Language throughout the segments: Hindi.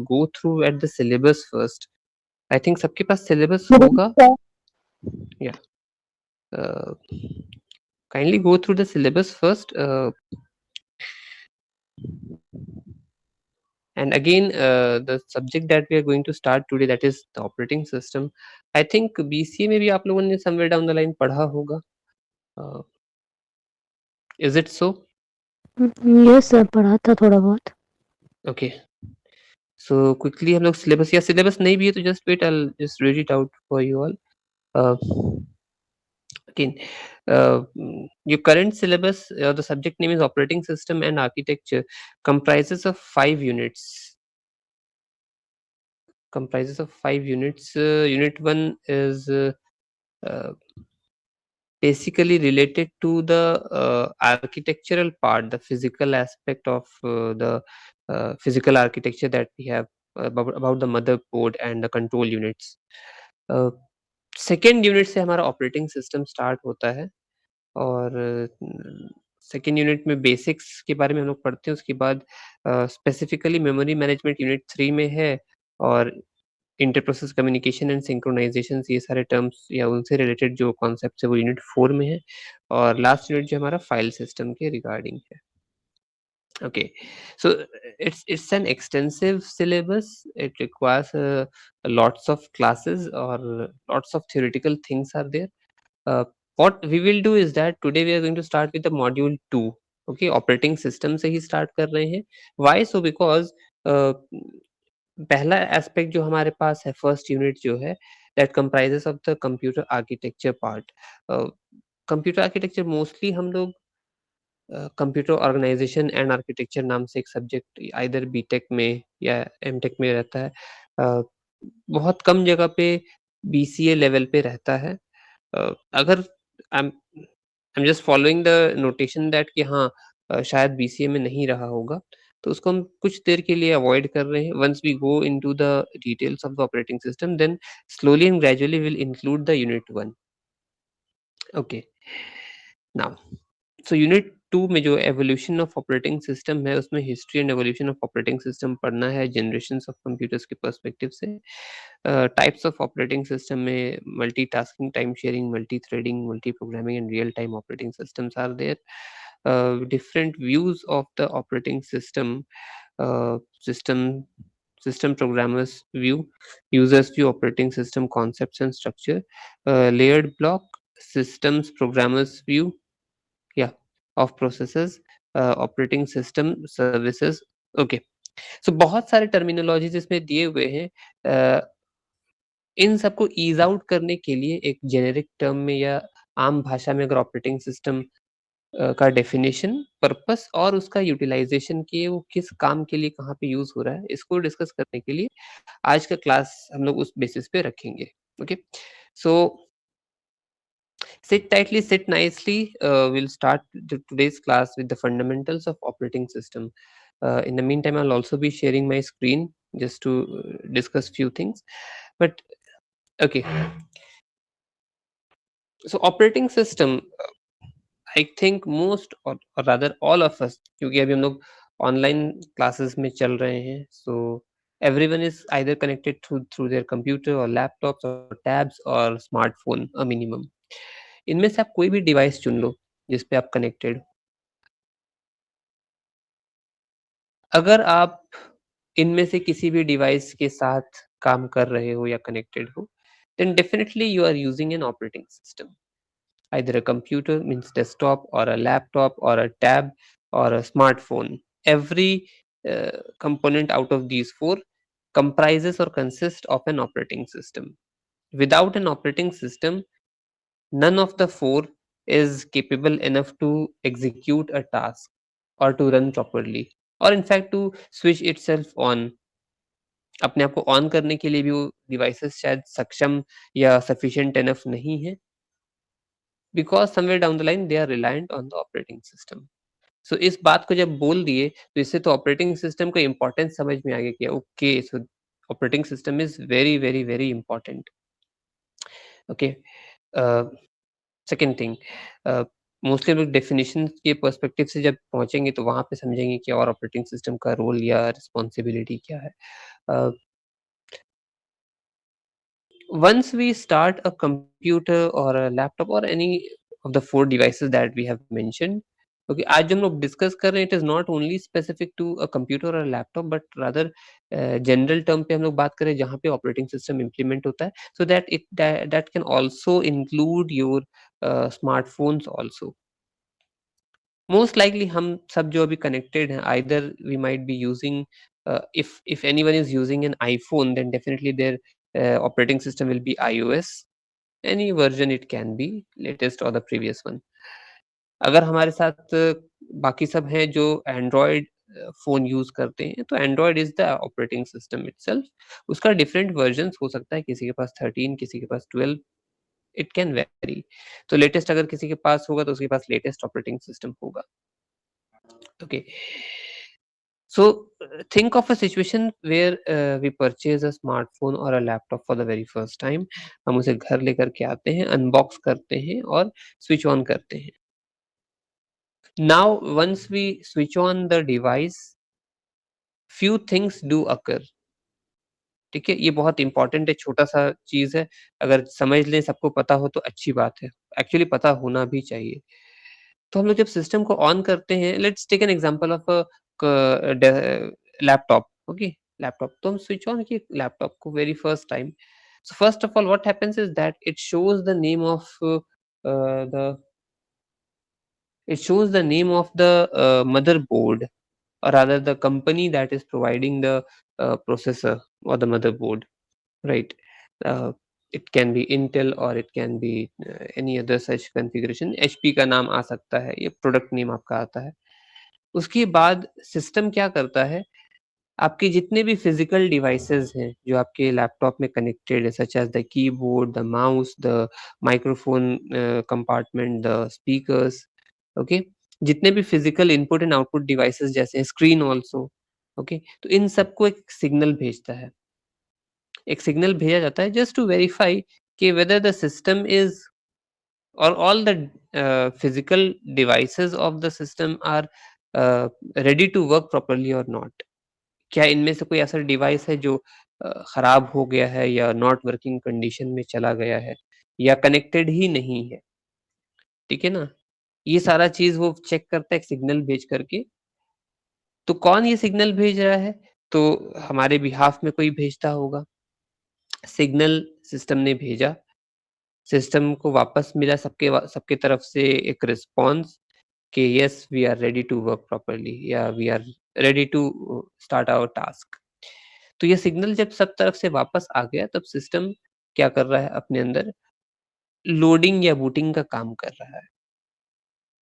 go through at the syllabus first. I think सबके पास syllabus होगा. Yeah. Kindly go through the syllabus first. And again, the subject that we are going to start today, that is the operating system. I think BCA में भी आप लोगों ने somewhere down the line पढ़ा होगा. Is it so? Yes sir, पढ़ा था थोड़ा बहुत. Okay. So quickly हम लोग syllabus, या syllabus नहीं भी है तो just wait, I'll just read it out for you all. Again, your current syllabus, the subject name is operating system and architecture, comprises of 5 units. Unit 1 is basically related to the architectural part, the physical aspect of the physical architecture that we have about the motherboard and the control units. Second unit से हमारा operating system start होता है, और सेकेंड यूनिट में बेसिक्स के बारे में हम लोग पढ़ते हैं. उसके बाद स्पेसिफिकली मेमोरी मैनेजमेंट यूनिट 3 में है, और इंटरप्रोसेस कम्युनिकेशन एंड सिंक्रोनाइजेशन, ये सारे टर्म्स या उनसे रिलेटेड जो कॉन्सेप्ट है वो यूनिट 4 में है, और लास्ट यूनिट जो हमारा फाइल सिस्टम के रिगार्डिंग है. Okay, so it's an extensive syllabus. It requires lots of classes, or lots of theoretical things are there. What we will do is that today we are going to start with the module 2. Okay, operating system से ही start कर रहे हैं. Why so? Because पहला एस्पेक्ट जो हमारे पास है, फर्स्ट यूनिट जो है, that comprises of the computer architecture part. Computer architecture mostly हम लोग कंप्यूटर ऑर्गेनाइजेशन एंड आर्किटेक्चर नाम से एक सब्जेक्ट आइदर बीटेक में या एमटेक में रहता है. बहुत कम जगह पे बीसीए लेवल पे रहता है. अगर I am just following the notation that कि हाँ, शायद बीसीए में नहीं रहा होगा, तो उसको हम कुछ देर के लिए अवॉइड कर रहे हैं. Once we go into the details of the operating system, then slowly and gradually will include the unit 1. Okay, now so unit 2 में जो एवोल्यूशन ऑफ ऑपरेटिंग सिस्टम है, उसमें history and evolution of operating system पढ़ना है जनरेशंस ऑफ कंप्यूटर्स के पर्सपेक्टिव से. टाइप्स ऑफ ऑपरेटिंग सिस्टम में multitasking, time sharing, multi threading, multi programming and real time operating systems are there. Different views of the operating system, system programmers view, users view, operating system concepts and structure, layered block, systems programmers view, yeah, of processes, operating system services. Okay, so बहुत सारे टर्मिनोलॉजीज इसमें दिए हुए हैं. इन सबको ईज आउट करने के लिए एक जेनेरिक टर्म में या आम भाषा में अगर ऑपरेटिंग सिस्टम का डेफिनेशन, पर्पस और उसका यूटिलाइजेशन की वो किस काम के लिए कहाँ पे यूज हो रहा है, इसको डिस्कस करने के लिए आज का क्लास हम लोग उस बेसिस पे रखेंगे. Okay, so sit tightly, sit nicely. We'll start today's class with the fundamentals of operating system. In the meantime, I'll also be sharing my screen just to discuss few things. But okay, so operating system, I think most or rather all of us, क्योंकि अभी हम लोग ऑनलाइन क्लासेस में चल रहे हैं, so everyone is either connected through their computer or laptops or tabs or smartphone, a minimum. इनमें से आप कोई भी डिवाइस चुन लो जिस पे आप कनेक्टेड हो. अगर आप इनमें से किसी भी डिवाइस के साथ काम कर रहे हो या कनेक्टेड हो, then definitely you are using an operating system. Either a computer, means desktop, or a laptop, or a tab, or a smartphone. Every component out of these 4 comprises or consists of an operating system. Without an operating system, none of the 4 is capable enough to execute a task or to run properly, or in fact to switch itself on. अपने आप को ऑन करने के लिए भी वो डिवाइसेस शायद सक्षम या सफिशिएंट इनफ नहीं है, because somewhere down the line they are reliant on the operating system. So इस बात को जब बोल दिए तो इससे तो ऑपरेटिंग सिस्टम का इम्पोर्टेंस समझ में आ गया कि okay, so operating system is very very very important. Okay, second thing, mostly लोग डेफिनेशन के पर्सपेक्टिव से जब पहुंचेंगे तो वहां पे समझेंगे कि और ऑपरेटिंग सिस्टम का रोल या रिस्पॉन्सिबिलिटी क्या है. once we start a computer or a laptop or any of the 4 devices that we have mentioned, okay, आज जो हम लोग डिस्कस कर रहे हैं, it is not only specific to a computer or a laptop, but rather general term पे हम लोग बात करें जहाँ पे operating system implement होता है, so that can also include your smartphones also. Most likely हम सब जो अभी connected हैं, either we might be using if anyone is using an iPhone, then definitely their operating system will be iOS. Any version it can be, latest or the previous one. अगर हमारे साथ बाकी सब हैं जो एंड्रॉयड फ़ोन यूज़ करते हैं, तो Android is the operating system itself. उसका डिफरेंट वर्जन्स हो सकता है, किसी के पास 13, किसी के पास 12, इट कैन वेरी। तो लेटेस्ट अगर किसी के पास होगा, तो उसके पास लेटेस्ट ऑपरेटिंग सिस्टम होगा। Okay. So think of a situation where we purchase a smartphone or a laptop for the very first time. हम उसे घर लेकर के आते हैं, अनबॉक्स करते हैं और स्विच ऑन करते हैं। Now once we switch on the device, few things do occur. ठीक है, ये बहुत इंपॉर्टेंट है, छोटा-सा चीज़ है, अगर समझ लें, सबको पता हो तो अच्छी बात है। एक्चुअली पता होना भी चाहिए। तो हम लोग जब सिस्टम को ऑन करते हैं, let's take an example of a laptop, okay, laptop. तो हम स्विच ऑन किए लैपटॉप को very first time. So first of all what happens is that it shows the name of the it shows the name of the motherboard, or rather the company that is providing the processor or the motherboard, right? uh, it can be Intel or it can be any other such configuration. HP का नाम आ सकता है, ये प्रोडक्ट नेम आपका आता है। उसके बाद सिस्टम क्या करता है, आपके जितने भी फिजिकल डिवाइसेस हैं जो आपके लैपटॉप में कनेक्टेड है, such as the keyboard, the mouse, the microphone compartment, the speakers, okay, जितने भी physical input and output devices जैसे स्क्रीन ऑल्सो, ओके, तो इन सबको एक सिग्नल भेजता है, एक सिग्नल भेजा जाता है जस्ट टू वेरीफाई कि whether the system is or all the physical devices of the system are ready to work properly or not. क्या इनमें से कोई ऐसा डिवाइस है जो खराब हो गया है या नॉट वर्किंग कंडीशन में चला गया है या कनेक्टेड ही नहीं है, ठीक है ना? ये सारा चीज़ वो चेक करता है एक सिग्नल भेज करके। तो कौन ये सिग्नल भेज रहा है? तो हमारे बिहाफ में कोई भेजता होगा। सिग्नल सिस्टम ने भेजा, सिस्टम को वापस मिला सबके तरफ से एक रिस्पॉन्स कि yes we are ready to work properly या we are ready to start our task. तो ये सिग्नल जब सब तरफ से वापस आ गया, तब सिस्टम क्या कर रहा है, अपने अंदर लोडिंग या बूटिंग का काम कर रहा है।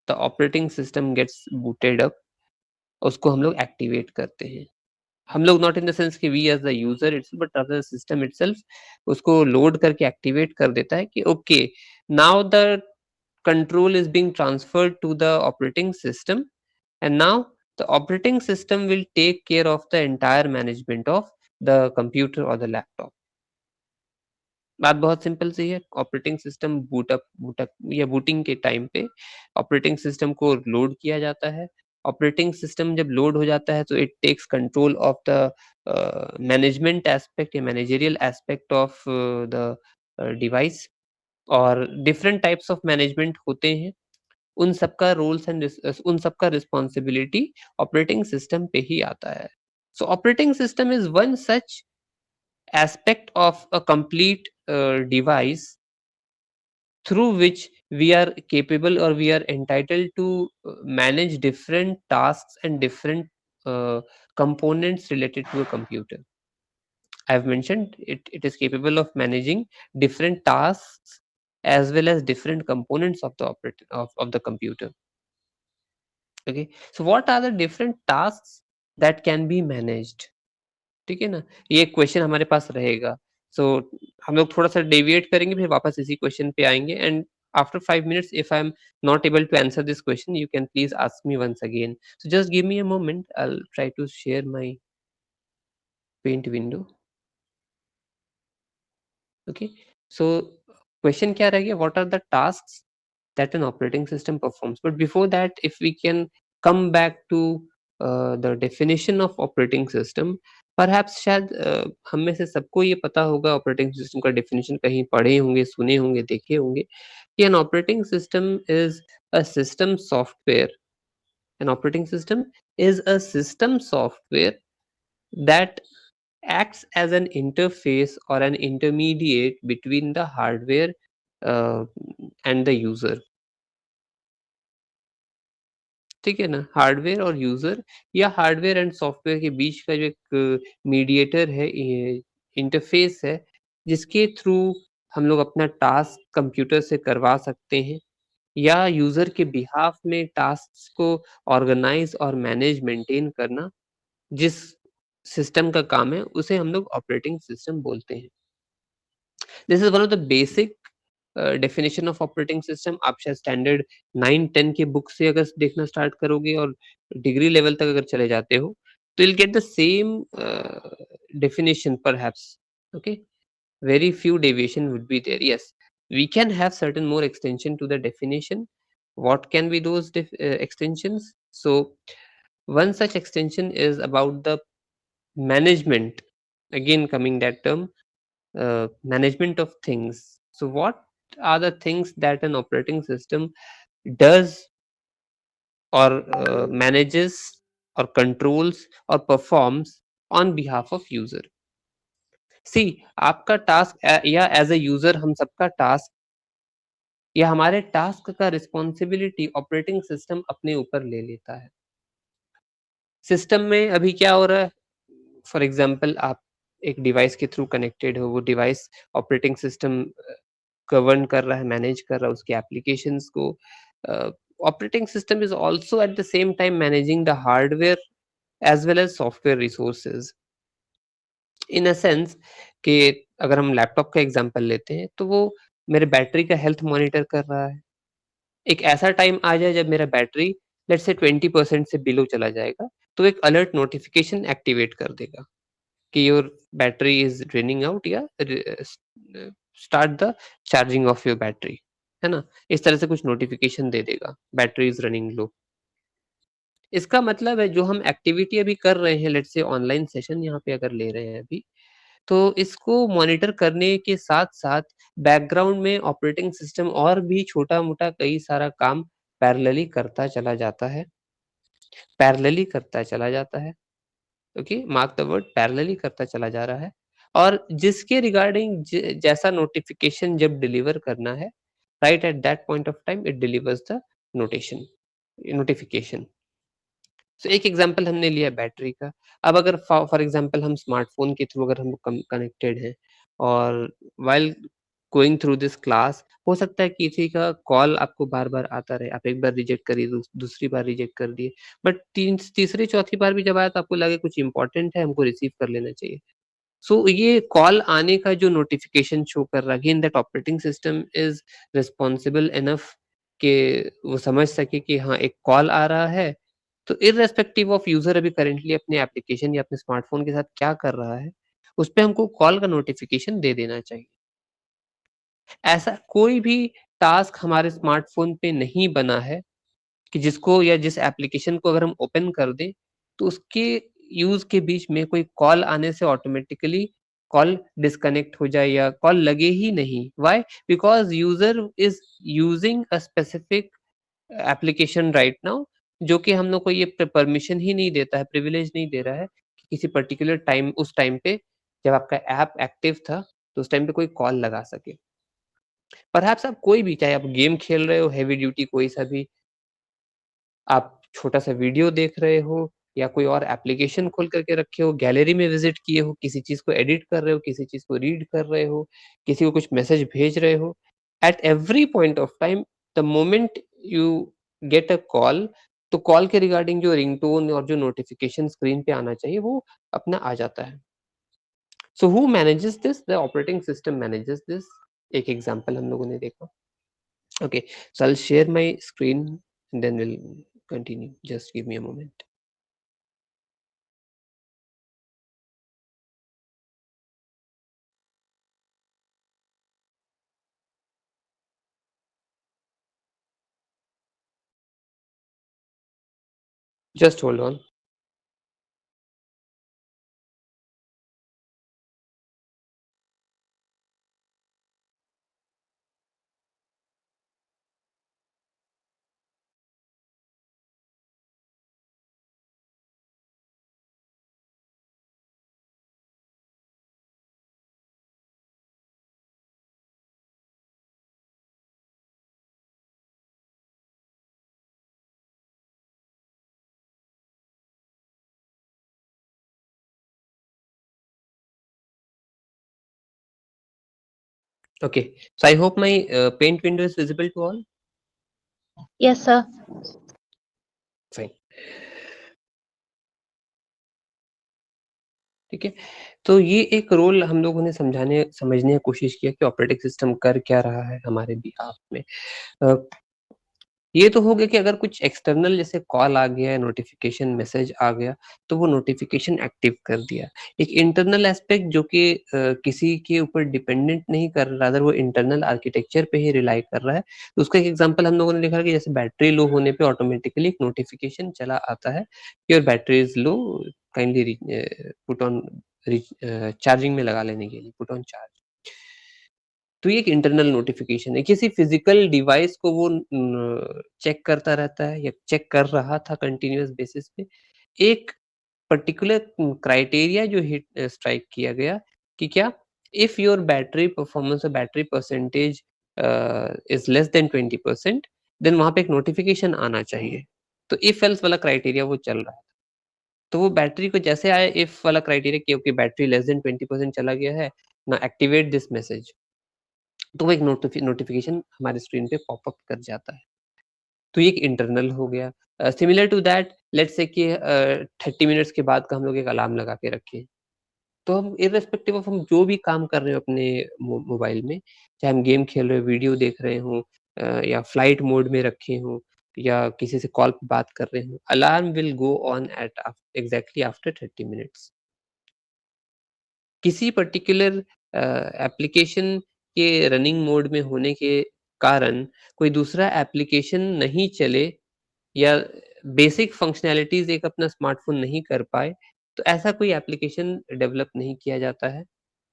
The operating system gets booted up, उसको हम लोग एक्टिवेट करते हैं। हम लोग नॉट इन द सेंस कि we as the user itself, but rather system itself उसको लोड करके एक्टिवेट कर देता है कि okay, now the control is being transferred to the operating system, and now the operating system will take care of the entire management of the computer or the laptop. बात बहुत सिंपल सी है, ऑपरेटिंग सिस्टम बूटअप या बूटिंग के टाइम पे ऑपरेटिंग सिस्टम को लोड किया जाता है। ऑपरेटिंग सिस्टम जब लोड हो जाता है, तो it takes control of the management aspect या managerial aspect of the device. और डिफरेंट टाइप्स ऑफ मैनेजमेंट होते हैं, उन सबका रोल्स एंड उन सबका रिस्पॉन्सिबिलिटी ऑपरेटिंग सिस्टम पे ही आता है। सो operating system is one such aspect of a complete device through which we are capable or we are entitled to manage different tasks and different components related to a computer. I have mentioned it is capable of managing different tasks as well as different components of of the computer. Okay, so what are the different tasks that can be managed? ठीक है ना? ये क्वेश्चन हमारे पास रहेगा। सो हम लोग थोड़ा-सा डेविएट करेंगे, फिर वापस इसी क्वेश्चन पे आएँगे, and after 5 minutes if I am not able to answer this question, you can please ask me once again. So just give me a moment, I will try to share my paint window. Okay, so question क्या रह गया? What are the tasks that an operating system performs? But before that, if we can come back to the definition of operating system, perhaps शायद हम में से सबको ये पता होगा ऑपरेटिंग सिस्टम का डेफिनिशन कहीं पढ़े होंगे, सुने होंगे, देखे होंगे कि N operating system is a system software N operating system is a system software that acts as an interface or an intermediate between the hardware uh, and the user. ठीक है ना? हार्डवेयर और यूज़र या हार्डवेयर एंड सॉफ्टवेयर के बीच का जो एक मीडिएटर है, इंटरफ़ेस है, जिसके थ्रू हम लोग अपना टास्क कंप्यूटर से करवा सकते हैं या यूज़र के बिहाफ़ में टास्क्स को ऑर्गनाइज़ और मैनेज मेंटेन करना, जिस सिस्टम का काम है, उसे हम लोग ऑपरेटिंग सिस्टम बोलते हैं। This is one of the basic definition of operating system. आप शायद स्टैंडर्ड 9-10 के बुक से अगर देखना स्टार्ट करोगे और डिग्री लेवल तक अगर चले जाते हो, तो you'll get the same definition perhaps. Okay? Very few deviation would be there. Yes, we can have certain more extension to the definition. What can be those extensions? So one such extension is about the management. Again, coming that term, management of things. So, what are the things that an operating system does or manages or controls or performs on behalf of user? सी आपका टास्क या एज अ यूजर हम सबका टास्क या हमारे टास्क का रिस्पॉन्सिबिलिटी ऑपरेटिंग सिस्टम अपने ऊपर ले लेता है। सिस्टम में अभी क्या हो रहा है? फॉर एग्जांपल आप एक डिवाइस के थ्रू कनेक्टेड हो, वो डिवाइस ऑपरेटिंग सिस्टम गवर्न कर रहा है, मैनेज कर रहा है उसके एप्लीकेशंस को। Operating system is also at the same time managing the hardware as well as software resources. In a sense कि अगर हम लैपटॉप का एग्जांपल लेते हैं, तो वो मेरे बैटरी का हेल्थ मॉनिटर कर रहा है। एक ऐसा टाइम आ जाए जब मेरा बैटरी लेट्स से 20% से बिलो चला जाएगा, तो एक अलर्ट नोटिफिकेशन एक्टिवेट कर देगा कि your battery is draining out या start the charging of your battery, है ना? इस तरह से कुछ नोटिफिकेशन दे देगा, बैटरी इज रनिंग लो। इसका मतलब है जो हम एक्टिविटी अभी कर रहे हैं, लेट्स से ऑनलाइन सेशन यहाँ पे अगर ले रहे हैं अभी, तो इसको मॉनिटर करने के साथ-साथ बैकग्राउंड में ऑपरेटिंग सिस्टम और भी छोटा-मोटा कई सारा काम पैरेलली करता चला जाता है। पैरेलली करता चला जाता है, okay? Mark the word, parallelly करता चला जा रहा है और जिसके रिगार्डिंग जैसा नोटिफ़िकेशन जब डिलीवर करना है, right at that point of time it delivers the notation notification. So एक एग्जांपल हमने लिया बैटरी का। अब अगर फॉर एग्जांपल हम स्मार्टफ़ोन के थ्रू अगर हम कम कनेक्टेड हैं और while going through this class, हो सकता है किसी का कॉल आपको बार-बार आता रहे। आप एक बार रिजेक्ट करिए, दूसरी बार रिजेक्ट कर दिए। बट तीसरी चौथी बार भी जब आया तो आपको लगे कुछ इम्पोर्टेंट है, हमको रिसीव कर लेना चाहिए। सो ये कॉल आने का जो नोटिफ़िकेशन शो कर रहा है, again that operating system is responsible enough कि वो समझ सके कि हाँ, एक कॉल आ रहा है, तो इर्रेस्पेक्टिव ऑफ यूज़र अभी करेंटली अपने एप्लीकेशन या अपने स्मार्टफ़ोन के साथ क्या कर रहा है, उसपे हमको कॉल का नोटिफ़िकेशन दे देना चाहिए। ऐसा कोई भी टास्क हमारे स्मार्टफ़ोन पे नहीं बना है कि जिसको या जिस एप्लीकेशन को अगर हम ओपन कर दें, तो उसके यूज़ के बीच में कोई कॉल आने से ऑटोमैटिकली कॉल डिस्कनेक्ट हो जाए या कॉल लगे ही नहीं। Why? Because user is using a specific application right now, जो कि हम लोग को ये परमिशन ही नहीं देता है, प्रिविलेज नहीं दे रहा है कि किसी पर्टिकुलर टाइम उस टाइम पे जब आपका ऐप एक्टिव था, तो उस टाइम पे कोई कॉल लगा सके। परहैप्स आप कोई भी, चाहे आप गेम खेल रहे हो, हेवी ड्यूटी कोई सा भी, आप छोटा-सा वीडियो देख रहे हो या कोई और एप्लीकेशन खोल कर के रखे हो, गैलरी में विज़िट किए हो, किसी चीज़ को एडिट कर रहे हो, किसी चीज़ को रीड कर रहे हो, किसी को कुछ मैसेज भेज रहे हो। At every point of time the moment you get a call, तो कॉल के रिगार्डिंग जो रिंगटोन और जो नोटिफ़िकेशन स्क्रीन पे आना चाहिए, वो अपना आ जाता है। So who manages this? The operating system manages this. एक एग्ज़ाम्पल हम लोगों ने देखा। Okay, so I'll share my screen and then we'll continue. Just give me a moment. Just hold on. Okay. So I hope my paint window is visible to all. Yes, sir. Fine. ठीक है। तो ये एक रोल हम लोगों ने समझने की कोशिश किया कि ऑपरेटिंग सिस्टम कर क्या रहा है हमारे बिहाफ में। अ, ये तो हो गया कि अगर कुछ एक्सटर्नल जैसे कॉल आ गया, नोटिफ़िकेशन मैसेज आ गया, तो वो नोटिफ़िकेशन एक्टिव कर दिया। एक इंटरनल एस्पेक्ट जो कि किसी के ऊपर डिपेंडेंट नहीं कर रहा, रादर वो इंटरनल आर्किटेक्चर पे ही रिलाई कर रहा है। तो उसका एक एग्ज़ाम्पल हम लोगों ने देखा कि जैसे बैटरी लो होने पे ऑटोमेटिकली एक नोटिफ़िकेशन चला आता है कि your battery is low, kindly put on charging में लगा लेने के लिए, पुट ऑन चार्ज। तो ये एक इंटरनल नोटिफिकेशन है, किसी फिजिकल डिवाइस को वो चेक करता रहता है या चेक कर रहा था कंटिन्यूअस बेसिस पे। एक पर्टिकुलर क्राइटेरिया जो हिट स्ट्राइक किया गया कि क्या, इफ योर बैटरी परफॉर्मेंस और battery percentage is less than 20%, then वहां पे एक नोटिफिकेशन आना चाहिए। तो इफ एल्स वाला क्राइटेरिया वो चल रहा है, तो वो बैटरी को जैसे आया इफ वाला क्राइटेरिया कि ओके बैटरी लेस देन 20% चला गया है ना, एक्टिवेट दिस मैसेज, तो वो एक नोटिफिकेशन हमारे स्क्रीन पे पॉपअप कर जाता है। तो ये एक इंटरनल हो गया। Similar to that let's say कि 30 मिनट्स के बाद का हम लोग एक अलार्म लगा के रखें। तो हम इर्रेस्पेक्टिव ऑफ हम जो भी काम कर रहे हो अपने मोबाइल में, चाहे हम गेम खेल रहे हो, वीडियो देख रहे हों, या फ्लाइट मोड में रखे हों, या किसी से कॉल पे बात कर रहे हों, alarm will go on at exactly after 30 minutes. किसी पर्टिकुलर एप्लीकेशन के रनिंग मोड में होने के कारण कोई दूसरा एप्लीकेशन नहीं चले या बेसिक फंक्शनैलिटीज़ एक अपना स्मार्टफ़ोन नहीं कर पाए, तो ऐसा कोई एप्लीकेशन डेवलप नहीं किया जाता है,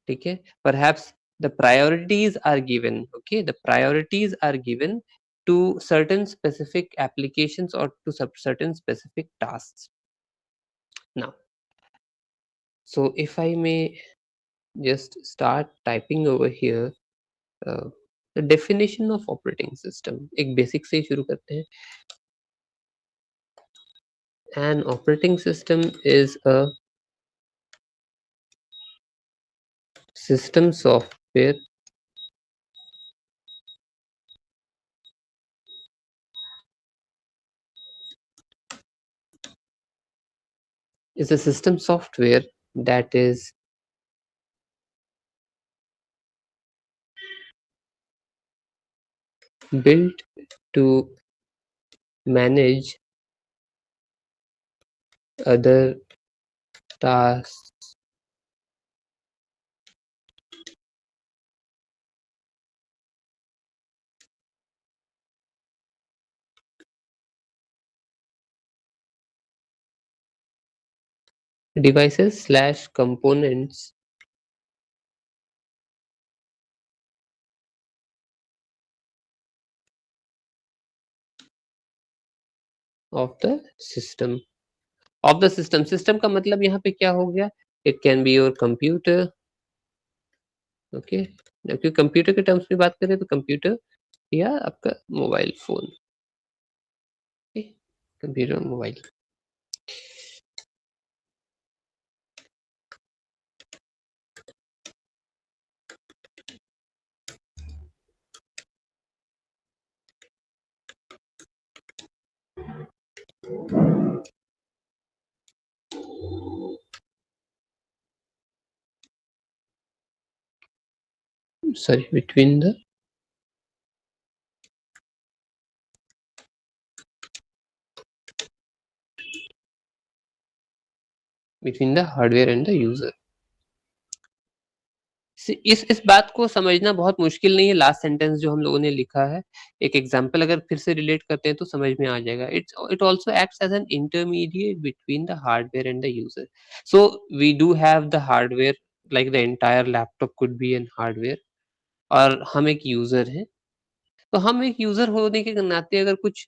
ठीक है? Perhaps the priorities are given, okay? The priorities are given to certain specific applications और to certain specific tasks. Now, so if I may just start typing over here uh, the definition of operating system, एक बेसिक से ही शुरू करते हैं। An operating system is a system software is a system software that is built to manage other tasks, devices slash components of the system। Of the system, system का मतलब यहाँ पे क्या हो गया, it can be your computer, okay? क्योंकि कंप्यूटर के टर्म्स में बात करें तो कंप्यूटर या आपका mobile phone, computer mobile. sorry, between the hardware and the user। इस बात को समझना बहुत मुश्किल नहीं है, लास्ट सेंटेंस जो हम लोगों ने लिखा है, एक एग्जांपल अगर फिर से रिलेट करते हैं तो समझ में आ जाएगा। It also acts as an intermediate between the hardware and the user. So we do have the hardware, like the entire laptop could be an hardware, और हम एक यूजर हैं। तो हम एक यूजर होने के नाते अगर कुछ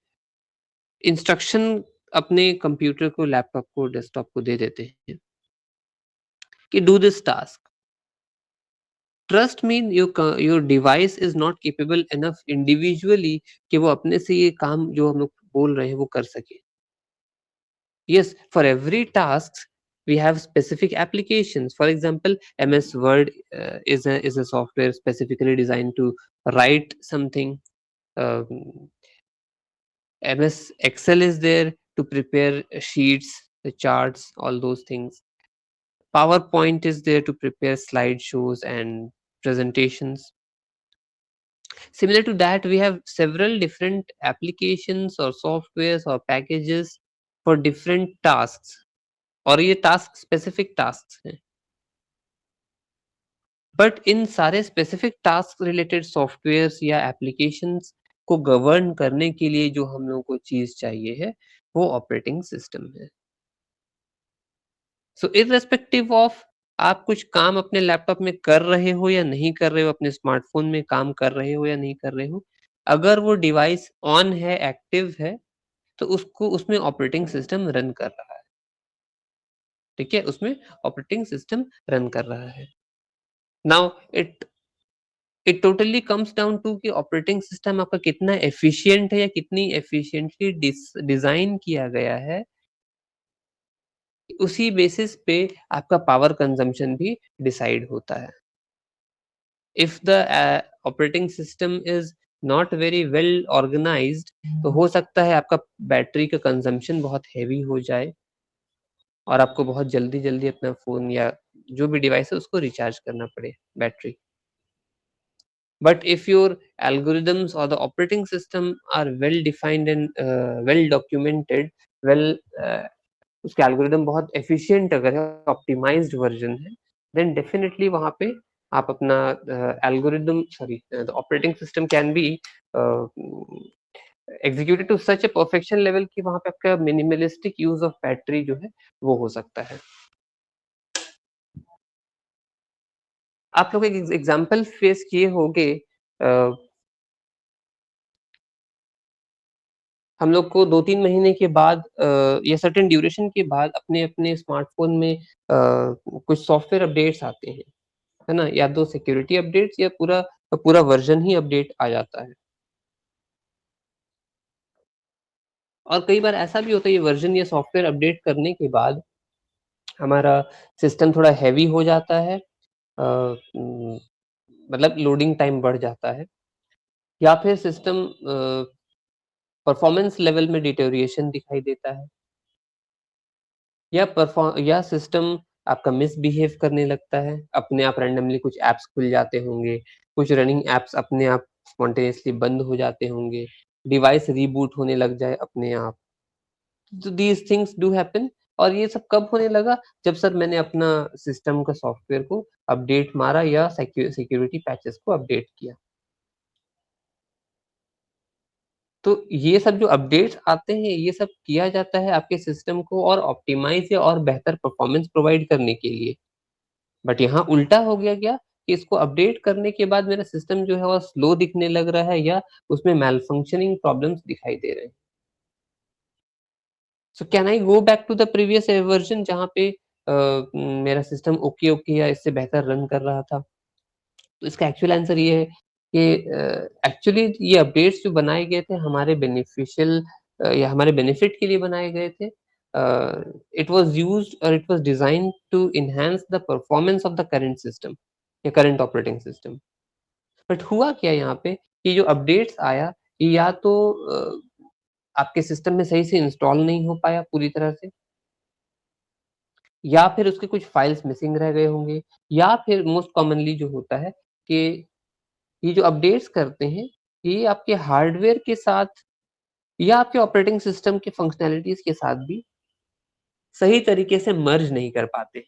इंस्ट्रक्शन अपने कंप्यूटर को, लैपटॉप को, डेस्कटॉप को दे देते हैं कि do this task, trust me your device is not capable enough individually कि वो अपने से ये काम जो हम लोग बोल रहे हैं वो कर सके। Yes, for every task We have specific applications. For example, MS Word is a software specifically designed to write something. MS Excel is there to prepare sheets, the charts, all those things. PowerPoint is there to prepare slideshows and presentations. Similar to that, we have several different applications or softwares or packages for different tasks, और ये टास्क स्पेसिफिक टास्क हैं. बट इन सारे स्पेसिफिक टास्क रिलेटेड सॉफ्टवेयर्स या एप्लीकेशंस को गवर्न करने के लिए जो हम लोगों को चीज चाहिए है वो ऑपरेटिंग सिस्टम है. सो इररेस्पेक्टिव ऑफ आप कुछ काम अपने लैपटॉप में कर रहे हो या नहीं कर रहे हो, अपने स्मार्टफोन में काम कर रहे हो या नहीं कर रहे हो, अगर वो डिवाइस ऑन है, एक्टिव है, तो उसको उसमें ऑपरेटिंग सिस्टम रन कर रहा है. ठीक है, उसमें ऑपरेटिंग सिस्टम रन कर रहा है. Now it totally comes down to कि ऑपरेटिंग सिस्टम आपका कितना एफिशिएंट है या कितनी एफिशिएंटली डिजाइन किया गया है. उसी बेसिस पे आपका पावर कंजम्पशन भी डिसाइड होता है. If the operating system is not very well organised, तो हो सकता है आपका बैटरी का कंजम्पशन बहुत हैवी हो जाए और आपको बहुत जल्दी जल्दी अपना फोन या जो भी डिवाइस है उसको रिचार्ज करना पड़े battery. But if your algorithms or the operating system are well defined and well documented, उसके algorithm बहुत efficient अगर है, optimized version है, then definitely वहाँ पे आप अपना the operating system can be executed to such a perfection level कि वहाँ पे आपका minimalistic use of battery जो है वो हो सकता है. आप लोग एक एग्जाम्पल फेस किए होंगे, हम लोग को 2-3 महीने के बाद या सर्टेन ड्यूरेशन के बाद अपने स्मार्टफोन में कुछ सॉफ्टवेयर अपडेट्स आते हैं, है ना? या तो सिक्योरिटी अपडेट्स या पूरा वर्जन ही अपडेट आ जाता है. और कई बार ऐसा भी होता है ये वर्जन या सॉफ्टवेयर अपडेट करने के बाद हमारा सिस्टम थोड़ा हैवी हो जाता है, मतलब लोडिंग टाइम बढ़ जाता है या फिर सिस्टम परफॉर्मेंस लेवल में डिटेरियोरेशन दिखाई देता है या सिस्टम आपका मिसबिहेव करने लगता है, अपने आप रैंडमली कुछ ऐप्स खुल जाते होंगे, कुछ रनिंग ऐप्स अपने आप स्पॉन्टेनियसली बंद हो जाते होंगे, डिवाइस रीबूट होने लग जाए अपने आप. तो दीज थिंग्स डू हैपन. और ये सब कब होने लगा? जब सर मैंने अपना सिस्टम का सॉफ्टवेयर को अपडेट मारा या सिक्योरिटी पैचेस को अपडेट किया. तो ये सब जो अपडेट्स आते हैं, ये सब किया जाता है आपके सिस्टम को और ऑप्टिमाइज़ या और बेहतर परफॉर्मेंस प्रोवाइड करने के लिए. बट यहाँ उल्टा हो गया क्या कि इसको अपडेट करने के बाद मेरा सिस्टम जो है वो स्लो दिखने लग रहा है या उसमें मैलफंक्शनिंग प्रॉब्लम्स दिखाई दे रहे हैं. So can I go back to the previous version जहाँ पे मेरा सिस्टम ओके या इससे बेहतर रन कर रहा था? तो इसका एक्चुअल आंसर ये है कि एक्चुअली ये अपडेट्स जो बनाए गए थे हमारे बेनिफिशियल या हमारे बेनिफिट के लिए बनाए गए थे. इट वाज यूज्ड और it was designed to enhance the performance of the current system या करंट ऑपरेटिंग सिस्टम. बट हुआ क्या यहाँ पे कि जो अपडेट्स आया ये या तो आपके सिस्टम में सही से इंस्टॉल नहीं हो पाया पूरी तरह से, या फिर उसके कुछ फाइल्स मिसिंग रह गए होंगे, या फिर मोस्ट कॉमनली जो होता है कि ये जो अपडेट्स करते हैं, ये आपके हार्डवेयर के साथ या आपके ऑपरेटिंग सिस्टम के फंक्शनैलिटीज़ के साथ भी सही तरीके से मर्ज नहीं कर पाते,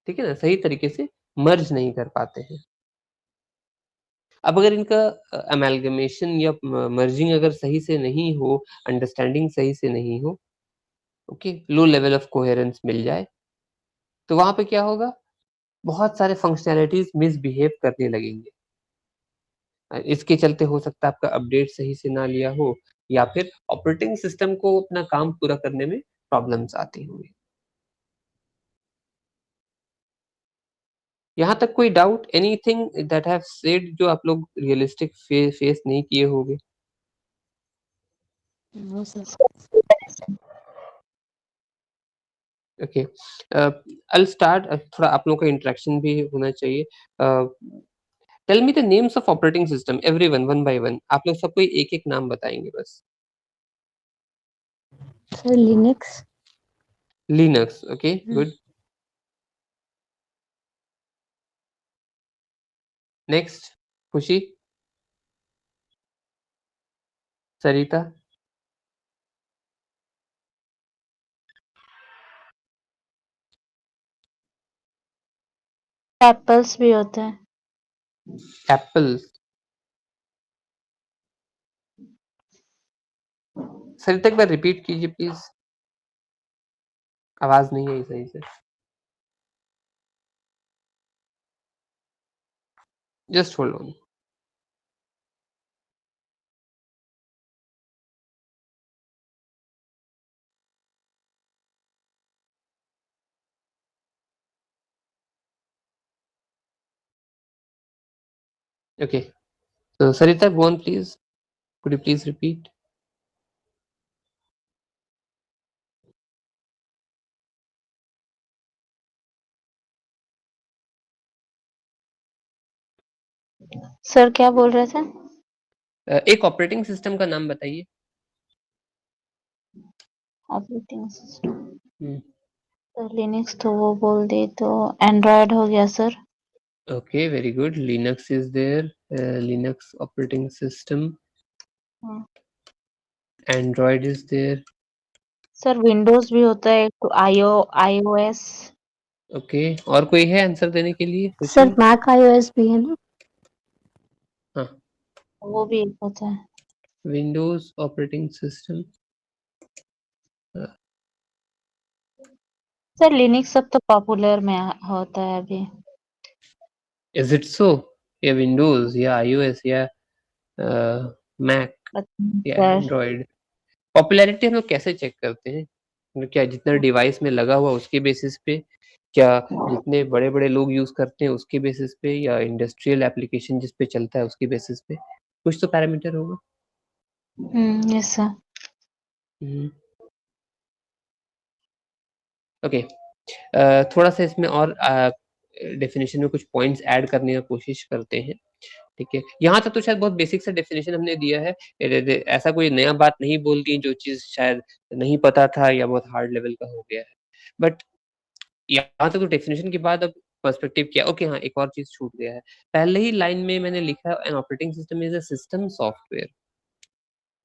ठीक है ना? सही तरीके से मर्ज नहीं कर पाते हैं. अब अगर इनका अमैल्गमेशन या मर्जिंग अगर सही से नहीं हो, अंडरस्टैंडिंग सही से नहीं हो, okay, low level of coherence मिल जाए, तो वहाँ पे क्या होगा? बहुत सारे फंक्शनैलिटीज़ मिसबिहेव करने लगेंगे. इसके चलते हो सकता है आपका अपडेट सही से ना लिया हो या फिर ऑपरेटिंग सिस्टम को अपना काम पूरा करने में प्रॉब्लम्स आती होंगी. यहाँ तक कोई doubt, anything that have said जो आप लोग रियलिस्टिक फेस नहीं किए होंगे? No sir. Okay, I will start. थोड़ा आप लोगों का इंटरेक्शन भी होना चाहिए। Tell me the names of operating system, everyone one by one. आप लोग सब कोई एक-एक नाम बताएंगे बस। Sir Linux. Linux, okay good. Next, Khushi, Sarita, apples भी होते हैं। एप्पल। सरिता एक बार रिपीट कीजिए प्लीज, आवाज नहीं आई सही से। Just hold on. Okay, so Sarita, go on please. Could you please repeat? Sir क्या बोल रहे थे? एक ऑपरेटिंग सिस्टम का नाम बताइए। ऑपरेटिंग सिस्टम हम्म, सर लिनक्स तो वो बोल दी, तो एंड्रॉयड हो गया sir. okay, very good. Linux is there. Linux operating system. हाँ। Android is there. Sir Windows भी होता है, तो iOS। ओके, और कोई है आंसर देने के लिए? सर खुशी? मैक आईओएस भी है ना? हाँ, वो भी एक होता है। Windows operating system. Sir Linux सब तो पॉपुलर में होता है अभी। Is it so? या विंडोज या आईओएस या मैक या सर एंड्रॉइड? पॉपुलैरिटी हम लोग कैसे चेक करते हैं? मतलब क्या जितना डिवाइस में लगा हुआ उसके बेसिस पे, क्या जितने बड़े बड़े लोग यूज करते हैं उसके बेसिस पे, या इंडस्ट्रियल एप्लीकेशन जिस पे चलता है उसके बेसिस पे? कुछ तो पैरामीटर होगा। Yes sir. ओके, थोड़ा सा इसमें और डेफिनेशन में कुछ पॉइंट्स ऐड करने का कोशिश करते हैं। ठीक है, यहाँ तक तो शायद बहुत बेसिक सा डेफिनेशन हमने दिया है। ऐसा कोई नया बात नहीं बोल दी जो चीज शायद नहीं पता था या बहुत हार्ड लेवल का हो गया है। बट यहाँ तक तो डेफिनेशन के बाद अब पर्सपेक्टिव क्या। ओके हाँ, एक और चीज छूट गया है। पहले ही लाइन में मैंने लिखा है an operating system is a system software.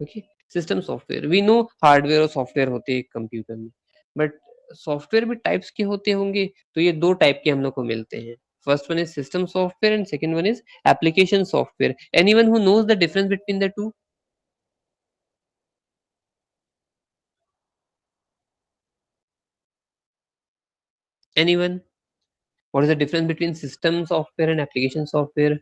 Okay, system software, we know hardware और सॉफ्टवेयर होते हैं कंप्यूटर में, बट सॉफ्टवेयर भी टाइप्स के होते होंगे। तो ये दो टाइप के हम लोग को मिलते हैं। First one is system software and second one is application software. Anyone who knows the difference between the two? Anyone? What is the difference between system software and application software?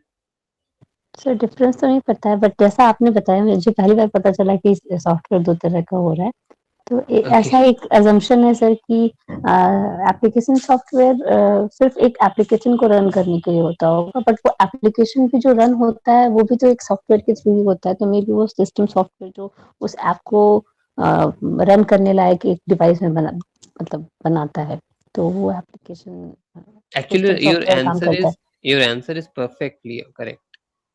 Sir difference तो नहीं पता है, बट जैसा आपने बताया मुझे पहली बार पता चला कि सॉफ्टवेयर दो तरह का हो रहा है। तो ओके, ऐसा एक अजम्पशन है सर कि एप्लीकेशन सॉफ्टवेयर सिर्फ एक एप्लीकेशन को रन करने के लिए होता होगा, बट वो एप्लीकेशन भी जो रन होता है वो भी तो एक सॉफ्टवेयर के थ्रू ही होता है। तो मे बी वो सिस्टम सॉफ्टवेयर जो उस ऐप को रन करने लायक एक डिवाइस में मतलब बनाता है, तो वो एप्लीकेशन सिस्टम एक्चुअली सॉफ्टवेयर काम करता है। Your answer is perfectly correct.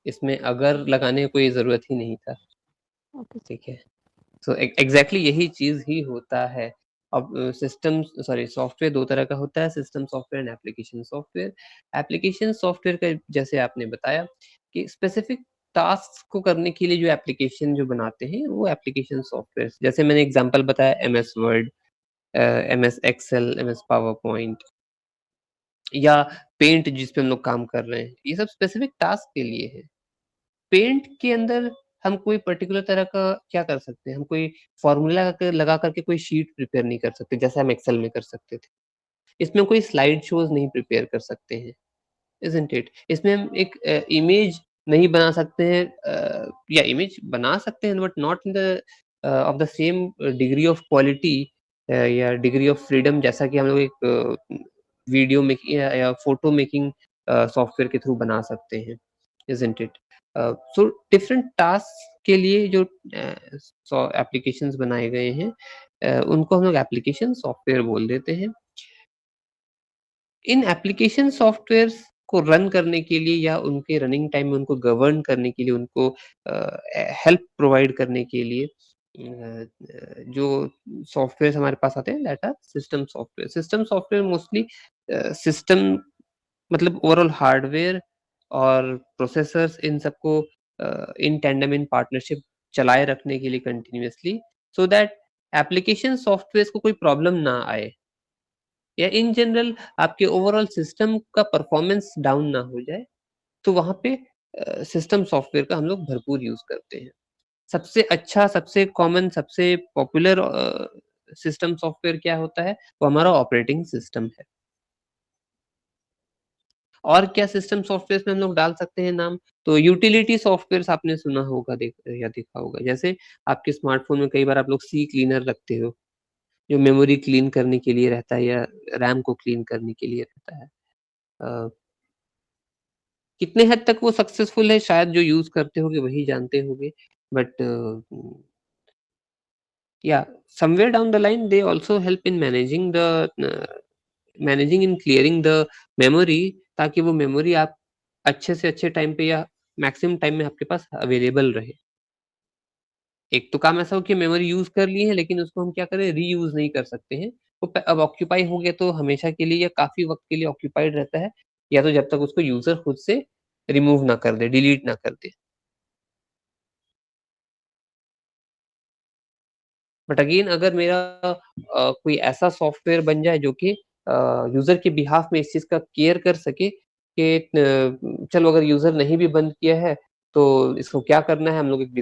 इसमें अगर लगाने की कोई जरूरत ही नहीं था। ओके ठीक है, सो एग्जैक्टली यही चीज ही होता है। अब सिस्टम सॉरी सॉफ्टवेयर दो तरह का होता है, system software and application software. Application software का जैसे आपने बताया कि स्पेसिफिक टास्क को करने के लिए जो एप्लीकेशन जो बनाते हैं वो एप्लीकेशन सॉफ्टवेयर, जैसे मैंने एग्जांपल बताया M S Word, M S Excel, M S PowerPoint, या पेंट जिस पे हम लोग काम कर रहे हैं, ये सब स्पेसिफिक टास्क के लिए है। पेंट के अंदर हम कोई पर्टिकुलर तरह का क्या कर सकते हैं, हम कोई फॉर्मूला लगा करके कोई शीट प्रिपेयर नहीं कर सकते जैसे हम एक्सेल में कर सकते थे। इसमें कोई स्लाइड शोज नहीं प्रिपेयर कर सकते हैं, इज़न्ट इट? इसमें हम एक इमेज नहीं बना सकते हैं, या इमेज बना सकते हैं but not in the of the same degree of quality या डिग्री ऑफ फ्रीडम जैसा कि हम लोग एक वीडियो मेकिंग या फोटो मेकिंग सॉफ्टवेयर के थ्रू बना सकते हैं, isn't it? So different task के लिए जो एप्लीकेशंस बनाए गए हैं, उनको हम लोग एप्लीकेशन सॉफ्टवेयर बोल देते हैं। इन एप्लीकेशन सॉफ्टवेयर्स को रन करने के लिए या उनके रनिंग टाइम में उनको गवर्न करने के लिए, उनको हेल्प प्रोवाइड करने के लिए जो सॉफ्टवेयर्स हमारे पास आते हैं that are system software. System software mostly system मतलब ओवरऑल हार्डवेयर और प्रोसेसर्स इन सबको इन टैंडम इन पार्टनरशिप चलाए रखने के लिए continuously, so that application softwares को कोई प्रॉब्लम ना आए या इन जनरल आपके ओवरऑल सिस्टम का परफॉर्मेंस डाउन ना हो जाए, तो वहाँ पे सिस्टम सॉफ्टवेयर का हम लोग भरपूर यूज़ करते हैं। सबसे अच्छा, सबसे कॉमन, सबसे पॉपुलर सिस्टम सॉफ्टवेयर क्या होता है? वो हमारा ऑपरेटिंग सिस्टम है। और क्या सिस्टम सॉफ्टवेयर्स में हम लोग डाल सकते हैं नाम? तो यूटिलिटी सॉफ्टवेयर्स आपने सुना होगा या देखा होगा। जैसे आपके स्मार्टफ़ोन में कई बार आप लोग सी क्लीनर रखते हो, जो मेमोरी क्लीन करने के लिए रहता है या रैम को क्लीन करने के लिए रहता है। अ, कितने हद तक वो सक्सेसफुल है शायद जो यूज़ करते होंगे वही जानते होंगे। But yeah, somewhere down the line they also help in managing in clearing the memory, ताकि वो मेमोरी आप अच्छे से अच्छे टाइम पे या मैक्सिमम टाइम में आपके पास अवेलेबल रहे। एक तो काम ऐसा हो कि मेमोरी यूज़ कर ली है लेकिन उसको हम क्या करें, रीयूज़ नहीं कर सकते हैं। वो प अब ऑक्यूपाई हो गया तो हमेशा के लिए या काफ़ी वक़्त के लिए ऑक्यूपाइड रहता है, या तो जब तक उसको यूज़र खुद से रिमूव ना कर दे, डिलीट ना कर दे। बट अगेन अगर मेरा कोई ऐसा सॉफ्टवेयर बन जाए जो कि यूज़र के बिहाफ़ में इस चीज़ का केयर कर सके कि चलो अगर यूज़र नहीं भी बंद किया है, तो इसको क्या करना है, हम लोग एक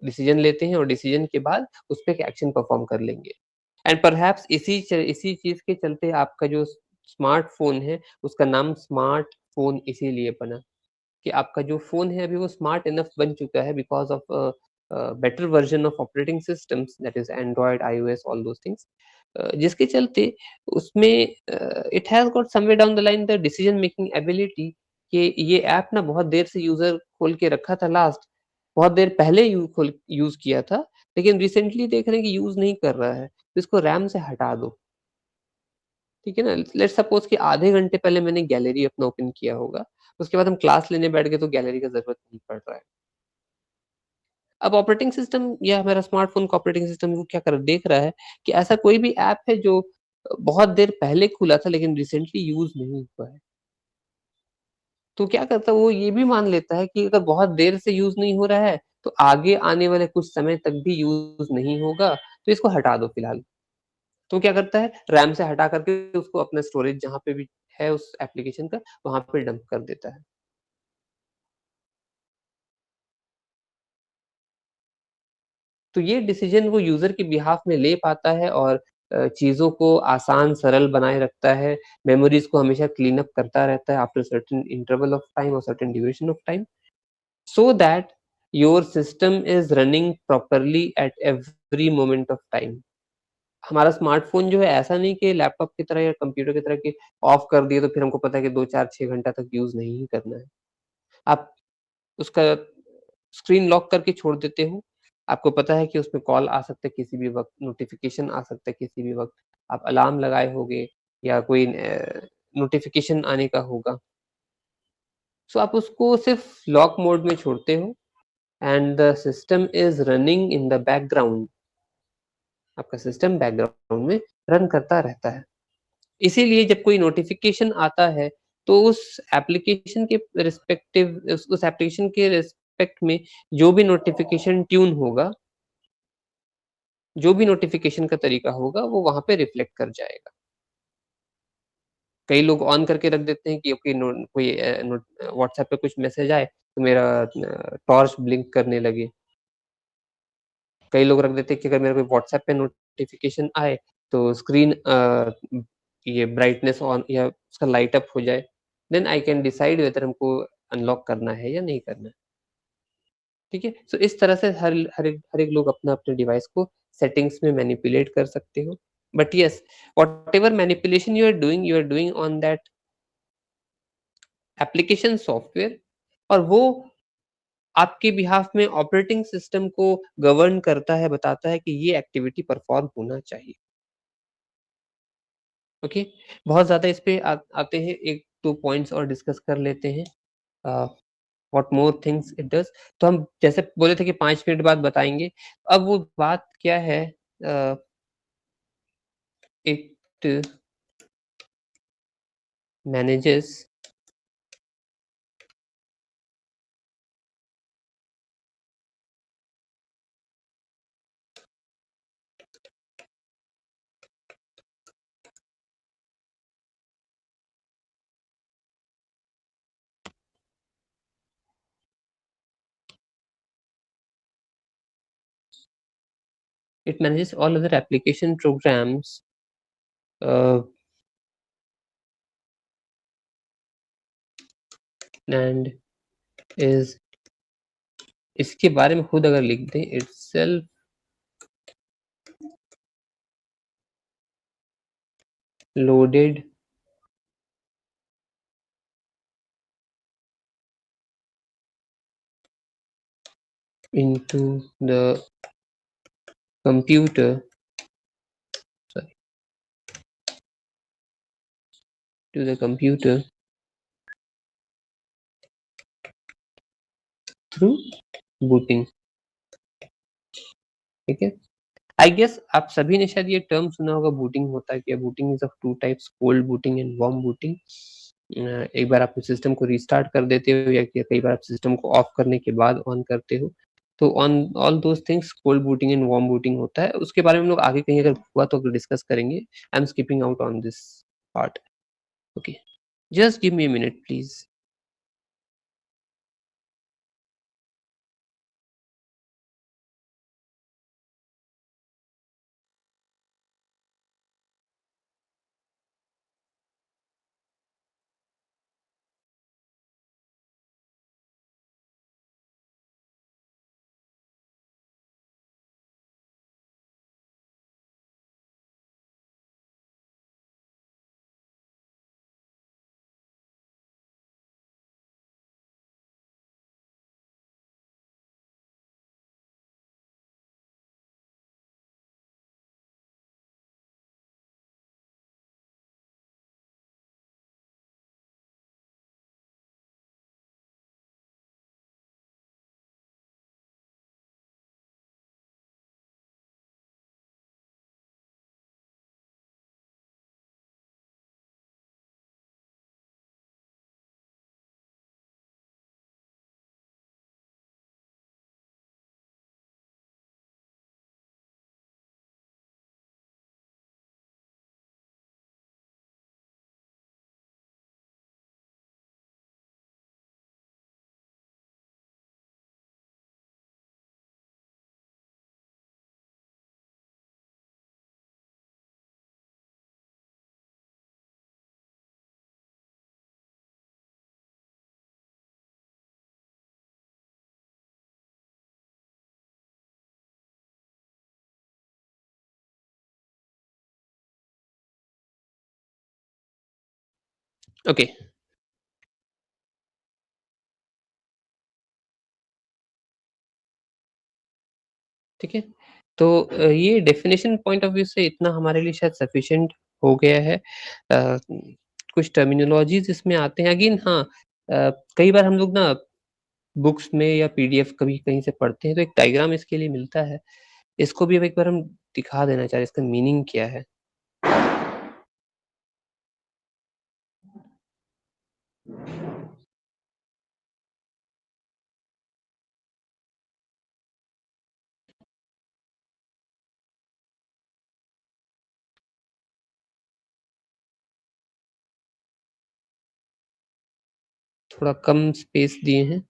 डिसीज़न लेते हैं और डिसीज़न के बाद उस पे एक एक्शन परफ़ॉर्म कर लेंगे। एंड परहैप्स इसी चीज़ के चलते आपका जो स्मार्टफ़ोन है, उसका नाम स्मार्टफ़ोन इसीलिए बना। कि आपका जो फ़ोन है अभी वो स्मार्ट इनफ बन चुका है because of better version of operating systems that is Android, iOS all those things, जिसके चलते उसमें it has got somewhere down the line the decision making ability कि ये ऐप ना बहुत देर से यूज़र खोल के रखा था लास्ट, बहुत देर पहले यूज़ किया था, लेकिन रिसेंटली देख रहे हैं कि यूज़ नहीं कर रहा है, तो इसको रैम से हटा दो। ठीक है ना? लेट्स सपोज़ कि आधे घंटे पहले मैंने गैलरी अपना ओपन किया होगा, उसके बाद हम क्लास लेने बैठ गए तो गैलरी का ज़रूरत नहीं पड़ रहा है। अब ऑपरेटिंग सिस्टम या हमारा स्मार्टफ़ोन का ऑपरेटिंग सिस्टम वो क्या कर देख रहा है कि ऐसा कोई भी ऐप है जो बहुत देर पहले खुला था लेकिन रिसेंटली यूज़ नहीं हुआ है। तो क्या करता है वो ये भी मान लेता है कि अगर बहुत देर से यूज़ नहीं हो रहा है, तो आगे आने वाले कुछ समय तक भी यूज़ नहीं होगा, तो इसको हटा दो फिलहाल। तो क्या करता है रैम से हटा करके उसको अपना स्टोरेज जहाँ पे भी है उस एप्लीकेशन का, वहाँ पे डंप कर देता है। तो ये डिसीज़न वो यूज़र के बिहाफ़ में ले पाता है और चीज़ों को आसान, सरल बनाए रखता है, मेमोरीज़ को हमेशा क्लीन अप करता रहता है after certain interval of time और certain duration of time, so that your system is running properly at every moment of time. हमारा स्मार्टफ़ोन जो है ऐसा नहीं कि लैपटॉप की तरह या कंप्यूटर की तरह कि ऑफ कर दिए तो फिर हमको पता है कि 2, 4, 6 घंटा तक यूज़ नहीं ही करना है। आप उसका स्क्रीन लॉक करके छोड़ देते हो। आपको पता है कि उसमें कॉल आ सकता है किसी भी वक़्त, नोटिफ़िकेशन आ सकता है किसी भी वक़्त। आप अलार्म लगाए होंगे या कोई नोटिफ़िकेशन आने का होगा। सो आप उसको सिर्फ़ लॉक मोड में छोड़ते हो and the system is running in the background. आपका सिस्टम बैकग्राउंड में रन करता रहता है। इसीलिए जब कोई नोटिफ़िकेशन आता है, तो उस एप्लीकेशन के रिस्पेक्टिव उस एप्लीकेशन के रिस्पेक्ट में जो भी नोटिफ़िकेशन ट्यून होगा, जो भी नोटिफ़िकेशन का तरीका होगा, वो वहाँ पे रिफ्लेक्ट कर जाएगा। कई लोग ऑन करके रख देते हैं कि ओके कोई व्हाट्सएप पे कुछ मैसेज आए, तो मेरा टॉर्च ब्लिंक करने लगे। कई लोग रख देते हैं कि अगर मेरे को व्हाट्सएप पे नोटिफ़िकेशन आए, तो स्क्रीन ये ब्राइटनेस ऑन या उसका लाइट अप हो जाए, then I can decide whether हमको अनलॉक करना है या नहीं करना है, ठीक है? सो इस तरह से हर एक लोग अपना-अपने डिवाइस को सेटिंग्स में मैनिपुलेट कर सकते हो। But yes, whatever manipulation you are doing on that application software, और वो आपके बिहाफ में ऑपरेटिंग सिस्टम को गवर्न करता है, बताता है कि ये एक्टिविटी परफॉर्म होना चाहिए। ओके, बहुत ज़्यादा इस पे आते हैं, 1-2 पॉइंट्स और डिस्कस कर लेते हैं। What more things it does. तो हम जैसे बोले थे कि 5 मिनट बाद बताएँगे। अब वो बात क्या है, it manages all other application programs uh, and is, इसके बारे में खुद अगर लिख दें, itself loaded into the computer, sorry, to the computer through booting। ठीक है, आई गेस आप सभी ने शायद ये टर्म सुना होगा, बूटिंग होता है क्या। Booting is of two types, cold booting and warm booting. एक बार आप सिस्टम को रिस्टार्ट कर देते हो या कई बार आप सिस्टम को ऑफ करने के बाद ऑन करते हो, तो on all those things cold booting and warm booting होता है। उसके बारे में हम लोग आगे कहीं अगर हुआ तो डिस्कस करेंगे। I am skipping out on this part. Okay, just give me a minute please. Okay, ठीक है। तो ये डेफिनेशन पॉइंट ऑफ व्यू से इतना हमारे लिए शायद सफिशिएंट हो गया है। कुछ टर्मिनोलॉजीज़ इसमें आते हैं अगेन। हाँ, कई बार हम लोग ना बुक्स में या पीडीएफ कभी कहीं से पढ़ते हैं तो एक डायग्राम इसके लिए मिलता है। इसको भी अब एक बार हम दिखा देना चाह रहे हैं, इसका मीनिंग क्या है? थोड़ा कम स्पेस दिए हैं।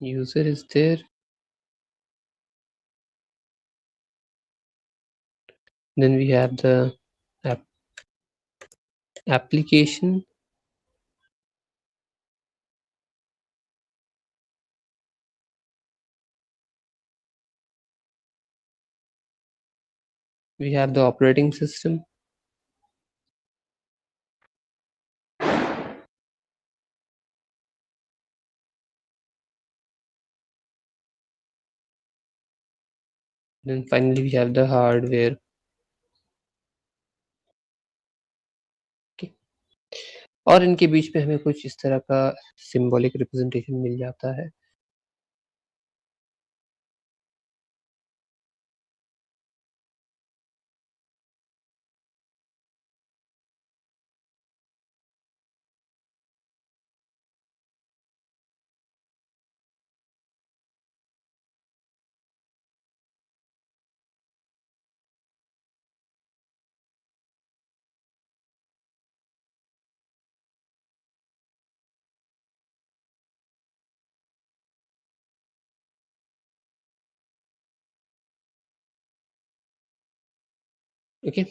User is there, then we have the app application, we have the operating system, then finally we have the hardware. Okay. और इनके बीच में हमें कुछ इस तरह का सिंबॉलिक रिप्रेजेंटेशन मिल जाता है। ओके।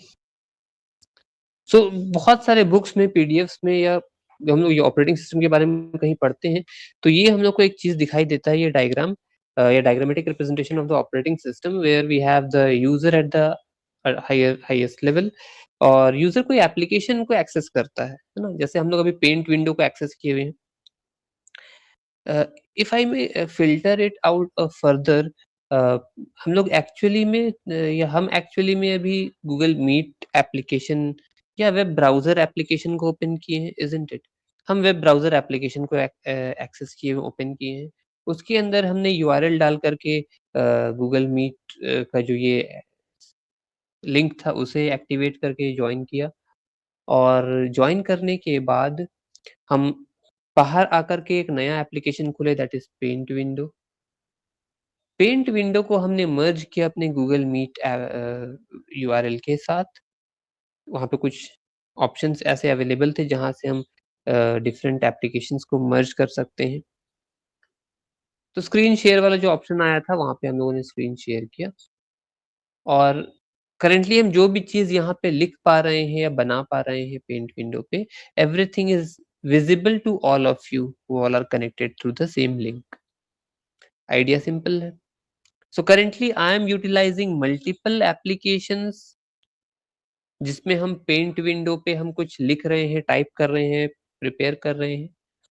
सो बहुत सारे बुक्स में, पीडीएफ्स में, या हम लोग ये ऑपरेटिंग सिस्टम के बारे में कहीं पढ़ते हैं, तो ये हम लोग को एक चीज़ दिखाई देता है, ये डायग्राम या diagrammatic representation of the operating system, where we have the user at the highest level, और यूजर कोई एप्लीकेशन को एक्सेस करता है ना? जैसे हम लोग अभी पेंट विंडो को एक्सेस किए हुए हैं। If I may filter it out further, हम लोग एक्चुअली में या हम एक्चुअली में अभी गूगल मीट एप्लीकेशन या वेब ब्राउजर एप्लीकेशन को ओपन किए हैं, इजंट इट? हम वेब ब्राउजर एप्लीकेशन को एक्सेस किए हुए, ओपन किए हैं, उसके अंदर हमने यूआरएल डाल करके गूगल मीट का जो ये लिंक था उसे एक्टिवेट करके ज्वाइन किया, और ज्वाइन करने के बाद हम बाहर आकर के एक नया एप्लीकेशन खोले, that is paint window. Paint window को हमने मर्ज किया अपने गूगल मीट यूआरएल के साथ। वहाँ पे कुछ ऑप्शंस ऐसे अवेलेबल थे जहाँ से हम डिफरेंट एप्लीकेशंस को मर्ज कर सकते हैं। तो स्क्रीन शेयर वाला जो ऑप्शन आया था, वहाँ पे हम लोगों ने स्क्रीन शेयर किया, और करंटली हम जो भी चीज़ यहाँ पे लिख पा रहे हैं या बना पा रहे हैं पेंट विंडो पे, everything is visible to all of you who all are connected through the same link. Idea simple है। So currently I am utilizing multiple applications जिसमें हम पेंट विंडो पे हम कुछ लिख रहे हैं, टाइप कर रहे हैं, प्रिपेयर कर रहे हैं,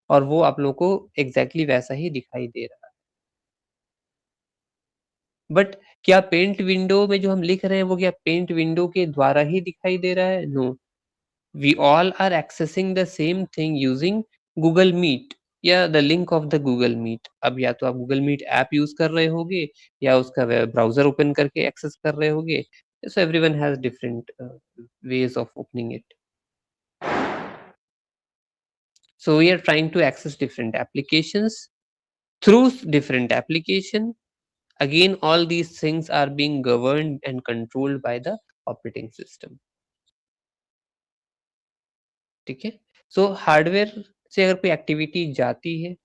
और वो आप लोगों को एग्जैक्टली वैसा ही दिखाई दे रहा है। बट क्या पेंट विंडो में जो हम लिख रहे हैं वो क्या पेंट विंडो के द्वारा ही दिखाई दे रहा है? No, we all are accessing the same thing using Google Meet या the link of the Google Meet. अब या तो आप गूगल मीट ऐप यूज कर रहे होगे या उसका वेब ब्राउजर ओपन करके एक्सेस कर रहे होगे। So everyone has different ways of opening it. So we are trying to access different applications through different application. Again, all these things are being governed and controlled by the operating system. ठीक है? So हार्डवेयर से अगर कोई एक्टिविटी जाती है,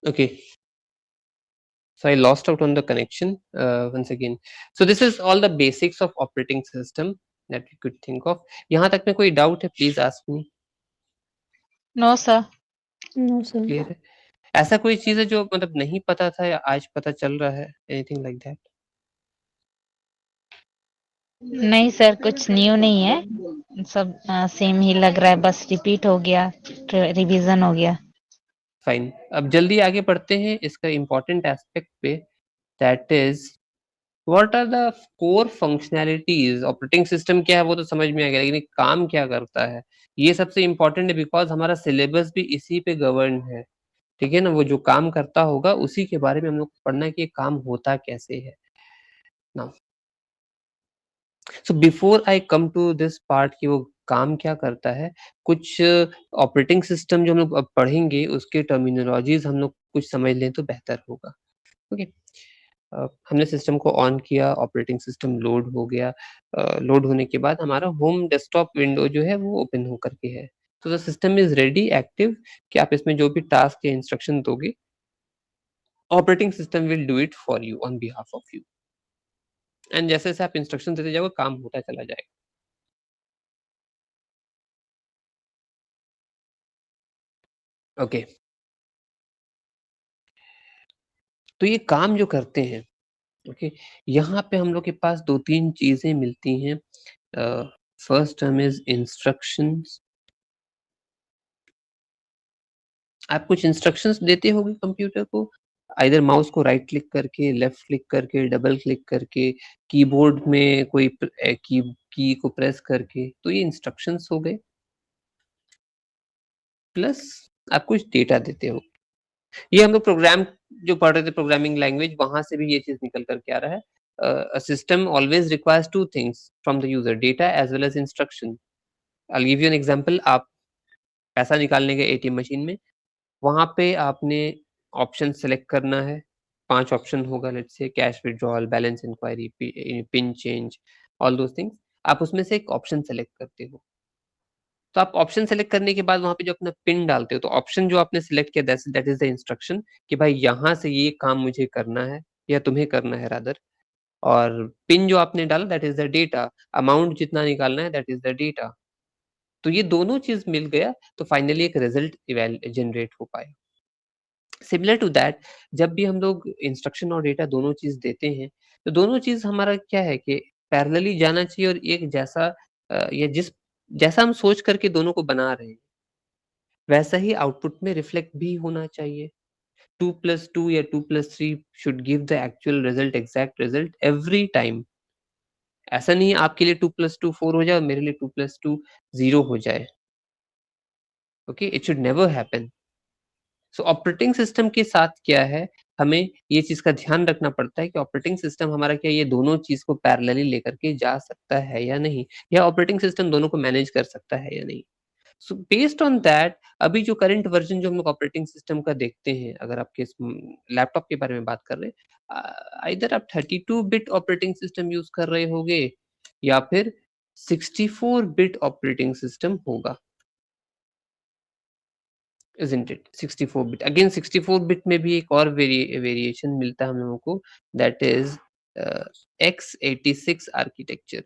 okay. So I lost out on the connection once again. So this is all the basics of operating system that we could think of. यहाँ तक में कोई doubt है? Please ask me. No sir. No sir. Clear है? ऐसा कोई चीज़ है जो मतलब नहीं पता था या आज पता चल रहा है? Anything like that? नहीं सर, कुछ न्यू नहीं है, सब सेम ही लग रहा है, बस रिपीट हो गया, रिवीजन हो गया। फाइन, अब जल्दी आगे बढ़ते हैं इसका इम्पोर्टेंट एस्पेक्ट पे, that is what are the core functionalities. Operating system क्या है वो तो समझ में आ गया, लेकिन ये काम क्या करता है ये सबसे इम्पोर्टेंट है, बिकॉज हमारा सिलेबस भी इसी पे गवर्न है। ठीक है ना, वो जो काम करता होगा उसी के बारे में हम लोग को पढ़ना है कि ये काम होता कैसे है ना। So before I come to this part कि वो काम क्या करता है, कुछ ऑपरेटिंग सिस्टम जो हम लोग अब पढ़ेंगे उसके टर्मिनोलॉजीज हम लोग कुछ समझ लें तो बेहतर होगा। ओके, हमने सिस्टम को ऑन किया, ऑपरेटिंग सिस्टम लोड हो गया, लोड होने के बाद हमारा होम डेस्कटॉप विंडो जो है वो ओपन होकर के है। तो the system is ready active कि आप इसमें जो भी टास्क या इंस्ट्रक्शन दोगे operating system will do it for you on behalf of you, and जैसे जैसे आप इंस्ट्रक्शन देते जाओगे काम होता चला जाएगा। ओके, तो ये काम जो करते हैं, ओके, यहाँ पे हम लोग के पास दो तीन चीजें मिलती हैं। First term is instructions. आप कुछ इंस्ट्रक्शंस देते होगे कंप्यूटर को, आइदर माउस को राइट क्लिक करके, लेफ्ट क्लिक करके, डबल क्लिक करके, कीबोर्ड में कोई की को प्रेस करके, तो ये इंस्ट्रक्शंस हो गए। प्लस आप कुछ डेटा देते हो, ये हम लोग प्रोग्राम जो पढ़ रहे थे प्रोग्रामिंग लैंग्वेज, वहां से भी ये चीज निकल करके आ रहा है। System always requires two things from the user, data as well as instruction. I give you an example, आप पैसा निकालने गए एटीएम मशीन में, वहां पे आपने ऑप्शन सेलेक्ट करना है, 5 ऑप्शन होगा, let's say cash withdrawal, balance inquiry, PIN change, all those things. आप उसमें से एक ऑप्शन सेलेक्ट करते हो, तो आप ऑप्शन सेलेक्ट करने के बाद वहां पे जो अपना पिन डालते हो, तो ऑप्शन जो आपने सेलेक्ट किया दैट इज द इंस्ट्रक्शन कि भाई यहाँ से ये काम मुझे करना है या तुम्हें करना है रादर। और पिन जो आपने डाला that is the data, amount जितना निकालना है दैट इज द डेटा। तो ये दोनों चीज मिल गया तो फाइनली एक रिजल्ट जनरेट हो पाए। सिमिलर टू दैट, जब भी हम लोग इंस्ट्रक्शन और डेटा दोनों चीज देते हैं, तो दोनों चीज हमारा क्या है कि पैरेलली जाना चाहिए, और एक जैसा या जिस जैसा हम सोच करके दोनों को बना रहे हैं वैसा ही आउटपुट में रिफ्लेक्ट भी होना चाहिए। 2 + 2 या 2 + 3 should give the actual result, exact result every time. ऐसा नहीं है आपके लिए 2 + 2 4 हो जाए और मेरे लिए 2 + 2 0 हो जाए। Okay, it should never happen. So operating system के साथ क्या है, हमें ये चीज का ध्यान रखना पड़ता है कि ऑपरेटिंग सिस्टम हमारा क्या ये दोनों चीज को पैरेलली लेकर के जा सकता है या नहीं, या ऑपरेटिंग सिस्टम दोनों को मैनेज कर सकता है या नहीं। सो बेस्ड ऑन दैट, अभी जो करंट वर्जन जो हम लोग ऑपरेटिंग सिस्टम का देखते हैं, अगर आपके लैपटॉप के बारे में बात कर रहे हैं, इधर आप 32 बिट ऑपरेटिंग सिस्टम यूज कर रहे होगे या फिर 64 बिट ऑपरेटिंग सिस्टम होगा, isn't it? 64 bit, again 64 bit में भी एक और वेरिएशन मिलता है हम लोगों को, दैट इज x86 आर्किटेक्चर।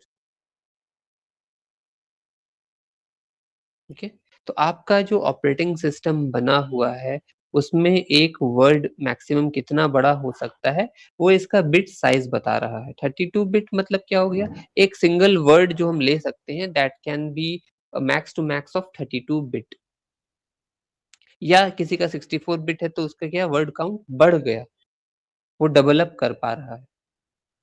ठीक है, तो आपका जो ऑपरेटिंग सिस्टम बना हुआ है उसमें एक वर्ड मैक्सिमम कितना बड़ा हो सकता है, वो इसका बिट साइज बता रहा है। 32 बिट मतलब क्या हो गया, एक सिंगल वर्ड जो हम ले सकते हैं that can be max to max of 32 bit, या किसी का 64 बिट है तो उसका क्या वर्ड काउंट बढ़ गया, वो डबल अप कर पा रहा है।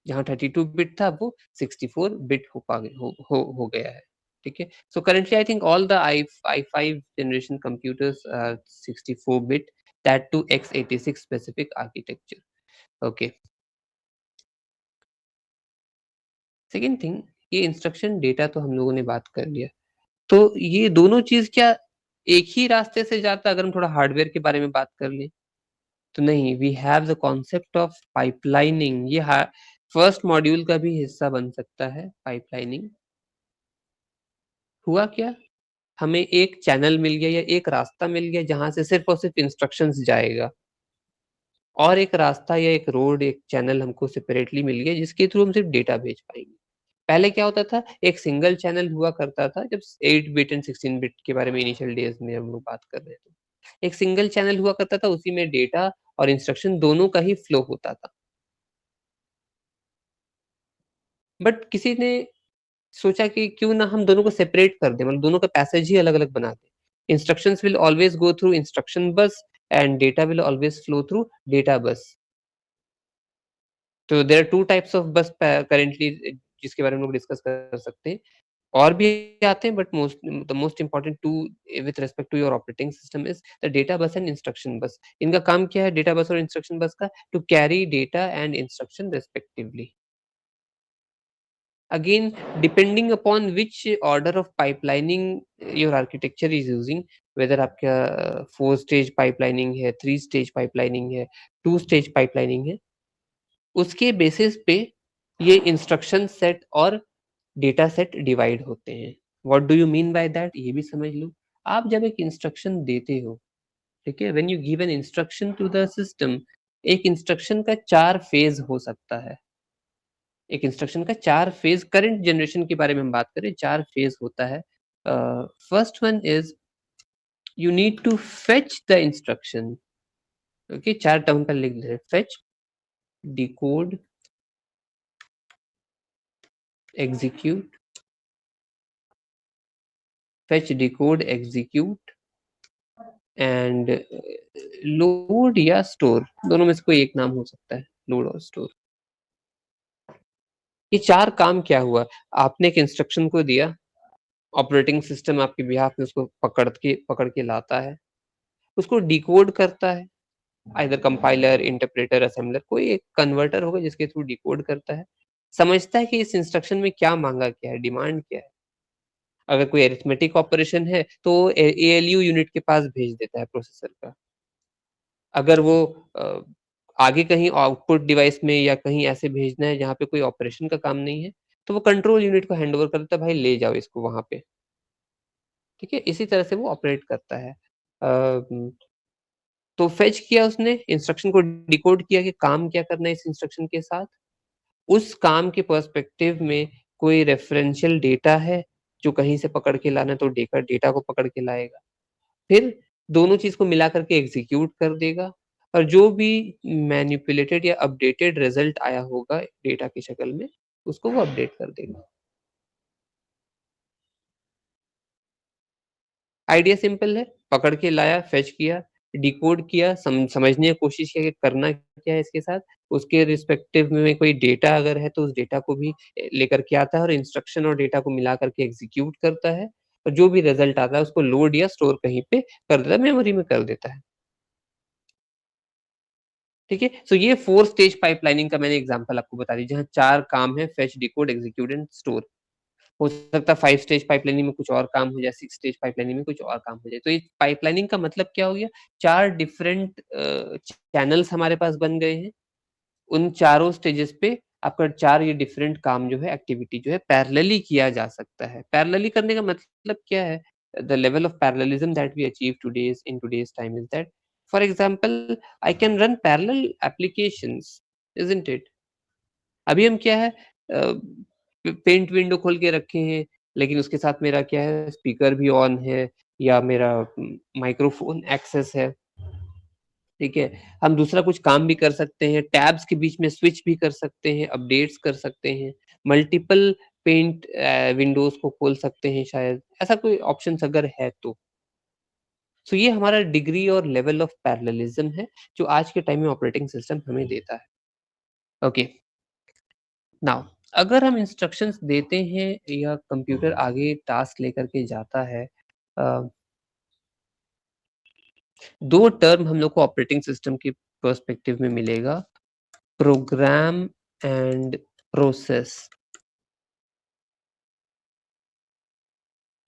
जहाँ 32 बिट था वो 64 बिट हो गया है। ठीक है, so currently I think all the i5 generation computers are 64 bit, that too x86 specific architecture. Okay, second thing, ये इंस्ट्रक्शन डेटा तो हम लोगों ने बात कर लिया, तो ये दोनों चीज क्या एक ही रास्ते से जाता है? अगर हम थोड़ा हार्डवेयर के बारे में बात कर लें तो नहीं, we have the concept of pipelining. ये फर्स्ट मॉड्यूल का भी हिस्सा बन सकता है। पाइपलाइनिंग हुआ क्या, हमें एक चैनल मिल गया या एक रास्ता मिल गया जहां से सिर्फ और सिर्फ इंस्ट्रक्शंस जाएगा, और एक रास्ता या एक रोड, एक चैनल हमको सेपरेटली मिल गया जिसके थ्रू हम सिर्फ डेटा भेज पाएंगे। पहले क्या होता था, एक सिंगल चैनल हुआ करता था, जब 8 बिट एंड 16 बिट के बारे में इनिशियल डेज में हम लोग बात कर रहे थे, एक सिंगल चैनल हुआ करता था, उसी में डेटा और इंस्ट्रक्शन दोनों का ही फ्लो होता था। बट किसी ने सोचा कि क्यों ना हम दोनों को सेपरेट कर दें, मतलब दोनों का पैसेज ही अलग-अलग बना दें। Instructions will always go through instruction bus and data will always flow through data bus. तो देयर आर 2 टाइप्स ऑफ बस करेंटली जिसके बारे में हम लोग डिस्कस कर सकते हैं। और भी आते हैं but the most important two with respect to your operating system is the data bus and instruction bus. इनका काम क्या है डेटा बस और इंस्ट्रक्शन बस का? To carry data and instruction respectively. Again, depending upon which order of pipelining your architecture is using, whether आपका 4 स्टेज पाइपलाइनिंग है, 3 स्टेज पाइपलाइनिंग है, 2 स्टेज पाइपलाइनिंग है, उसके बेसिस पे ये इंस्ट्रक्शन सेट और डेटा सेट डिवाइड होते हैं। What do you mean by that? ये भी समझ लो। आप जब एक इंस्ट्रक्शन देते हो, ठीक है, when you give an instruction to the system, एक इंस्ट्रक्शन का 4 फेज हो सकता है। एक इंस्ट्रक्शन का 4 फेज, करंट जनरेशन के बारे में हम बात करें, 4 फेज होता है। First one is you need to fetch the instruction. Okay, 4 term पर लिख दे, fetch, decode, execute, fetch, decode, execute and load या स्टोर, दोनों में से कोई एक नाम हो सकता है, लोड और स्टोर। ये 4 काम क्या हुआ? आपने एक इंस्ट्रक्शन को दिया, ऑपरेटिंग सिस्टम आपके बिहाफ में उसको पकड़ के लाता है, उसको डिकोड करता है, आइदर कंपाइलर, इंटरप्रेटर, असेंबलर, कोई एक कन्वर्टर होगा जिसके थ्रू डिकोड करता है, समझता है कि इस इंस्ट्रक्शन में क्या मांगा क्या है, डिमांड क्या है। अगर कोई अरिथमेटिक ऑपरेशन है तो एएलयू यूनिट के पास भेज देता है प्रोसेसर का। अगर वो आगे कहीं आउटपुट डिवाइस में या कहीं ऐसे भेजना है जहाँ पे कोई ऑपरेशन का काम नहीं है, तो वो कंट्रोल यूनिट को हैंड ओवर कर देता है, भाई ले जाओ इसको वहां पे। ठीक है, इसी तरह से वो ऑपरेट करता है। तो फेच किया उसने, इंस्ट्रक्शन को डिकोड किया कि काम क्या करना है इस इंस्ट्रक्शन के साथ, उस काम के पर्सपेक्टिव में कोई रेफरेंशियल डेटा है जो कहीं से पकड़ के लाना है, तो डेटा को पकड़ के लाएगा, फिर दोनों चीज को मिला करके एग्जीक्यूट कर देगा, और जो भी मैनिपुलेटेड या अपडेटेड रिजल्ट आया होगा डेटा की शक्ल में, उसको वो अपडेट कर देगा। आइडिया सिंपल है, पकड़ के लाया, फेच किया, डिकोड किया, समझने की कोशिश किया कि करना क्या है इसके साथ, उसके रिस्पेक्टिव में कोई डेटा अगर है तो उस डेटा को भी लेकर के आता है और इंस्ट्रक्शन और डेटा को मिला करके एग्जीक्यूट करता है, और जो भी रिजल्ट आता है उसको लोड या स्टोर कहीं पे कर देता है, मेमोरी में कर देता है। ठीक है, सो ये 4 स्टेज पाइपलाइनिंग का मैंने एग्जांपल आपको बता दी, जहां 4 काम है, fetch, decode, execute and store. हो सकता है 5 स्टेज पाइपलाइनिंग में कुछ और काम हो जाए, 6 स्टेज पाइपलाइनिंग में कुछ और काम हो जाए। तो ये पाइपलाइनिंग का मतलब क्या हो गया? 4 डिफरेंट चैनल्स हमारे पास बन गए हैं। उन चारों स्टेजेस पे आपका 4 ये डिफरेंट काम जो है, एक्टिविटी जो है, पैरेलली किया जा सकता है। पैरेलली करने का मतलब क्या है? The level of parallelism that we achieve today's in today's time is that, for example, I can run parallel applications, isn't it? अभी हम क्या है, पेंट विंडो खोल के रखे हैं, लेकिन उसके साथ मेरा क्या है, स्पीकर भी ऑन है या मेरा माइक्रोफोन एक्सेस है। ठीक है, हम दूसरा कुछ काम भी कर सकते हैं, टैब्स के बीच में स्विच भी कर सकते हैं, अपडेट्स कर सकते हैं, मल्टीपल पेंट विंडोज को खोल सकते हैं, शायद ऐसा कोई ऑप्शंस अगर है तो। सो ये हमारा डिग्री और लेवल ऑफ पैरेललिज्म है जो आज के टाइम में ऑपरेटिंग सिस्टम हमें देता है। ओके, नाउ अगर हम इंस्ट्रक्शंस देते हैं या कंप्यूटर आगे टास्क लेकर के जाता है, अ, 2 टर्म हम लोग को ऑपरेटिंग सिस्टम के पर्सपेक्टिव में मिलेगा, प्रोग्राम एंड प्रोसेस।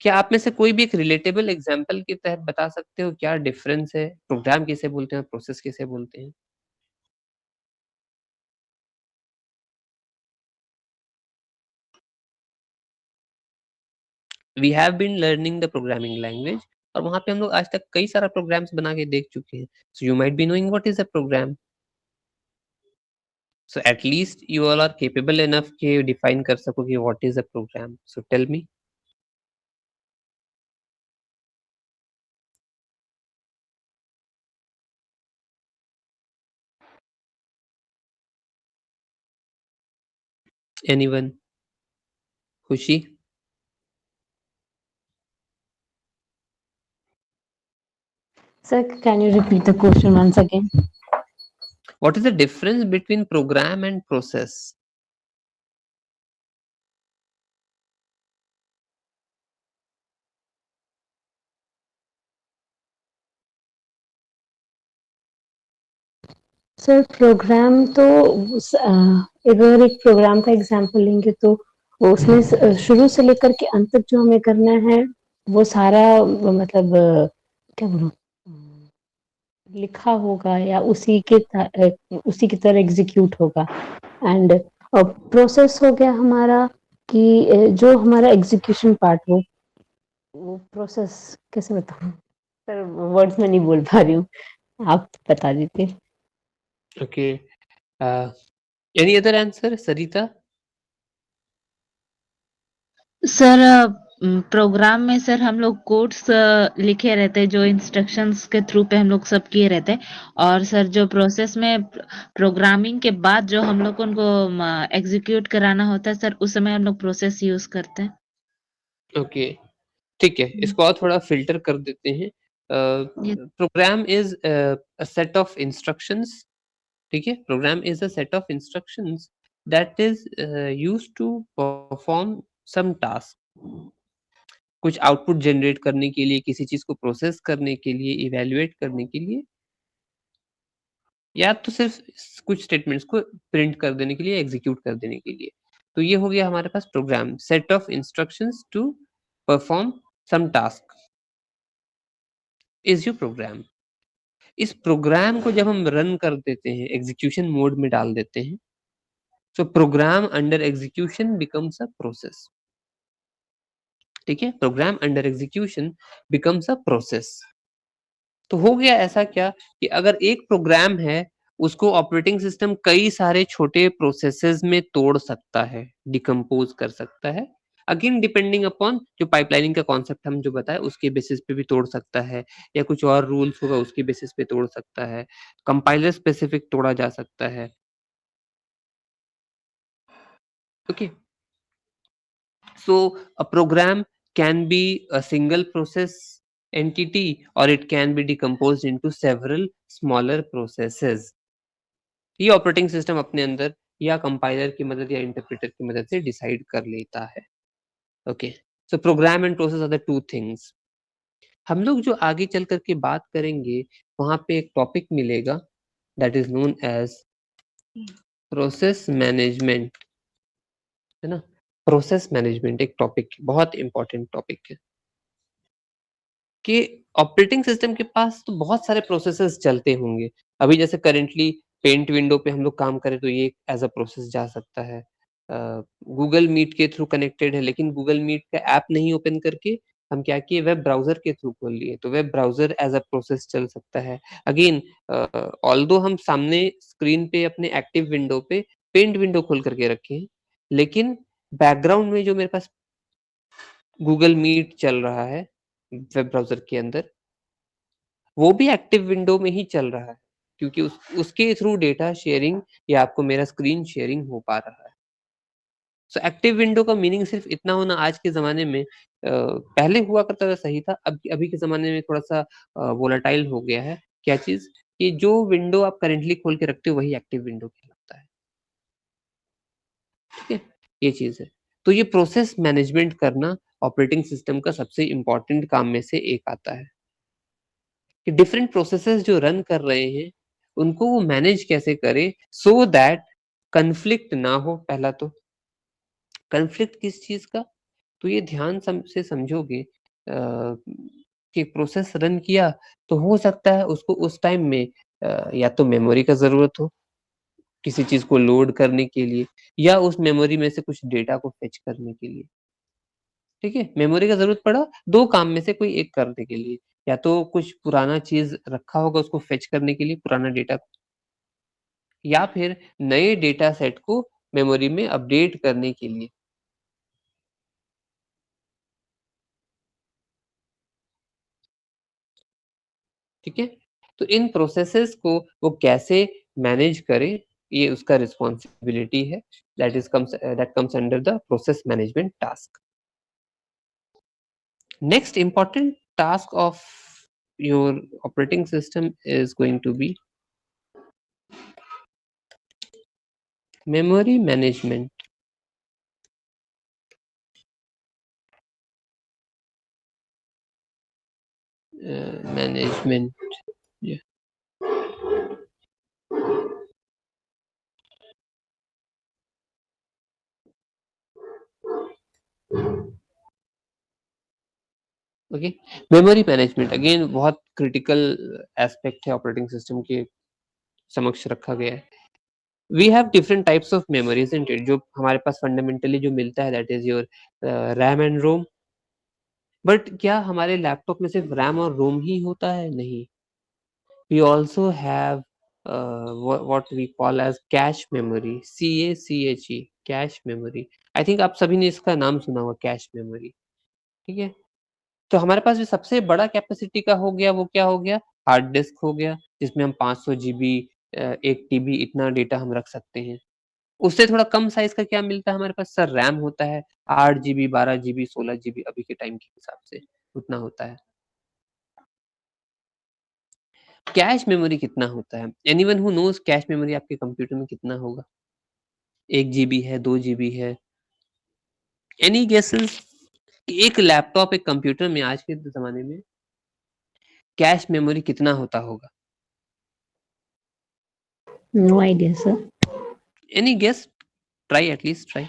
क्या आप में से कोई भी एक रिलेटेबल एग्जांपल के तहत बता सकते हो क्या डिफरेंस है? प्रोग्राम किसे बोलते हैं, प्रोसेस किसे बोलते हैं? We have been learning the programming language, और वहां पे हम लोग आज तक कई सारा प्रोग्राम्स बना के देख चुके हैं। So you might be knowing what is a program. So at least you all are capable enough कि define कर सको कि what is a program. So tell me. Anyone खुशी? Sir, can you repeat the question once again? What is the difference between program and process? Sir program तो अगर एक प्रोग्राम का एग्जांपल लेंगे तो उसमें शुरू से लेकर के अंत तक जो हमें करना है वो सारा मतलब क्या बोलूं लिखा होगा या उसी की तरह एग्जीक्यूट होगा। एंड प्रोसेस हो गया हमारा कि जो हमारा एग्जीक्यूशन पार्ट हो वो प्रोसेस कैसे बताऊं सर, वर्ड्स में नहीं बोल पा रही हूँ, आप बता दीजिए। Okay. Any other answer, Sarita? Sir program में सर हम लोग कोड्स लिखे रहते हैं जो इंस्ट्रक्शंस के थ्रू पे हम लोग सब किए रहते हैं, और सर जो प्रोसेस में प्रोग्रामिंग के बाद जो हम लोग उनको एग्जीक्यूट कराना होता है सर, उस समय हम लोग प्रोसेस यूज करते हैं। ओके, ठीक है, इसको और थोड़ा फिल्टर कर देते हैं। Program is a set of instructions, ठीक है, program is a set of instructions that is used to perform some task. कुछ आउटपुट जनरेट करने के लिए, किसी चीज को प्रोसेस करने के लिए, इवैल्यूएट करने के लिए, या तो सिर्फ कुछ स्टेटमेंट्स को प्रिंट कर देने के लिए, एग्जीक्यूट कर देने के लिए। तो ये हो गया हमारे पास program, set of instructions to perform some task is your program. इस प्रोग्राम को जब हम रन कर देते हैं, एग्जीक्यूशन मोड में डाल देते हैं, so program under execution becomes a process। ठीक है, program under execution becomes a process। तो हो गया ऐसा क्या कि अगर एक प्रोग्राम है, उसको ऑपरेटिंग सिस्टम कई सारे छोटे प्रोसेसेस में तोड़ सकता है, डिकम्पोज कर सकता है। अगेन डिपेंडिंग अपॉन जो पाइपलाइनिंग का कॉन्सेप्ट हम जो बताए उसके बेसिस पे भी तोड़ सकता है, या कुछ और रूल्स होगा उसके बेसिस पे तोड़ सकता है, कंपाइलर स्पेसिफिक तोड़ा जा सकता है। Okay, so a program can be a single process entity, or it can be decomposed into several smaller processes। ये ऑपरेटिंग सिस्टम अपने अंदर या कंपाइलर की मदद या इंटरप्रेटर की मदद से डिसाइड कर लेता है। Okay, so program and process are the two things. हम लोग जो आगे चल करके बात करेंगे वहां पे एक टॉपिक मिलेगा that is known as process management, है ना। प्रोसेस मैनेजमेंट एक टॉपिक, बहुत इंपॉर्टेंट टॉपिक है कि ऑपरेटिंग सिस्टम के पास तो बहुत सारे प्रोसेसेस चलते होंगे। अभी जैसे करेंटली पेंट विंडो पे हम लोग काम करें तो ये एज अ प्रोसेस जा सकता है। गूगल मीट के थ्रू कनेक्टेड है, लेकिन गूगल मीट का ऐप नहीं ओपन करके हम क्या किए, वेब ब्राउजर के थ्रू खोल लिए, तो web browser as a process चल सकता है। अगेन ऑल्दो हम सामने स्क्रीन पे अपने एक्टिव विंडो पे पेंट विंडो खोल करके रखे हैं, लेकिन बैकग्राउंड में जो मेरे पास गूगल मीट चल रहा है वेब ब्राउजर के अंदर, वो भी एक्टिव विंडो में ही चल रहा है, क्योंकि उसके थ्रू डेटा शेयरिंग या आपको मेरा स्क्रीन शेयरिंग हो पा रहा है। सो एक्टिव विंडो का मीनिंग सिर्फ इतना होना आज के ज़माने में पहले हुआ करता था सही था, अब अभी के ज़माने में थोड़ा-सा वोलेटाइल हो गया है। क्या चीज़? कि जो विंडो आप करेंटली खोल के रखते हो वही एक्टिव विंडो कहलाता है। ठीक है? ये चीज़ है। तो ये प्रोसेस मैनेजमेंट करना ऑपरेटिंग सिस्टम का सबसे इम्पोर्टेंट काम में से एक आता है। कि डिफरेंट प्रोसेसेस जो रन कर रहे हैं, उनको वो मैनेज कैसे करे सो दैट कॉन्फ्लिक्ट ना हो। पहला तो कॉन्फ्लिक्ट किस चीज़ का? तो ये ध्यान से समझोगे कि प्रोसेस रन किया तो हो सकता है उसको उस टाइम में या तो मेमोरी का ज़रूरत हो, किसी चीज़ को लोड करने के लिए, या उस मेमोरी में से कुछ डेटा को फेच करने के लिए। ठीक है? मेमोरी का ज़रूरत पड़ा 2 काम में से कोई एक करने के लिए, या तो कुछ पुराना चीज़ रखा होगा उसको फेच करने के लिए, पुराना डेटा, या फिर नए डेटा सेट को मेमोरी में अपडेट करने के लिए। ठीक है? तो इन प्रोसेसेस को वो कैसे मैनेज करे, ये उसका रिस्पॉन्सिबिलिटी है, that comes under the process management task. Next important task of your operating system is going to be memory management. Management, yeah. Okay, memory management again बहुत क्रिटिकल एस्पेक्ट है ऑपरेटिंग सिस्टम के समक्ष रखा गया है. We have different types of memories in it. जो हमारे पास फंडामेंटली जो मिलता है that is your RAM and ROM. But क्या हमारे लैपटॉप में सिर्फ रैम और रोम ही होता है? नहीं. We also have what we call as cache memory, CACHE, cache memory. I think आप सभी ने इसका नाम सुना होगा, कैश मेमोरी. ठीक है, तो हमारे पास जो सबसे बड़ा कैपेसिटी का हो गया वो क्या हो गया? हार्ड डिस्क हो गया, जिसमें हम 500 GB 1 TB इतना डेटा हम रख सकते हैं. उससे थोड़ा कम साइज का क्या मिलता है हमारे पास? सर रैम होता है 8 GB 12 GB 16 GB अभी के टाइम के हिसाब से उतना होता है. कैश मेमोरी कितना होता है? Anyone who knows cache memory आपके कंप्यूटर में कितना होगा? 1 GB है, 2 GB है? Any guesses? एक लैपटॉप एक कंप्यूटर में आज के जमाने में कैश मेमोरी कितना होता होगा? No idea, sir. Any guess? Try, at least try.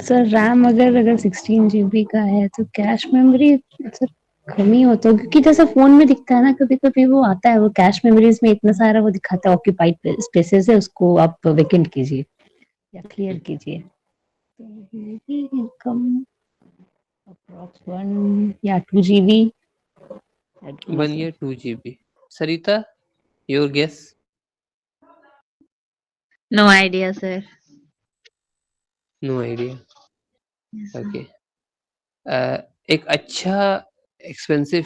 Sir RAM अगर 16 GB का है तो कैश मेमोरी सर कम ही होता है, क्योंकि जैसा फोन में दिखता है ना, कभी कभी वो आता है, वो कैश मेमोरीज में इतना सारा वो दिखाता है ऑक्यूपाइड स्पेसेस है, उसको आप वेकेंट कीजिए या क्लियर कीजिए. तो मे बी कम अप्रॉक्स 1 या 2 GB. 1 year 2 GB. Sarita, your guess? No idea, sir. No idea. Yes, sir. Okay. एक अच्छा एक्सपेंसिव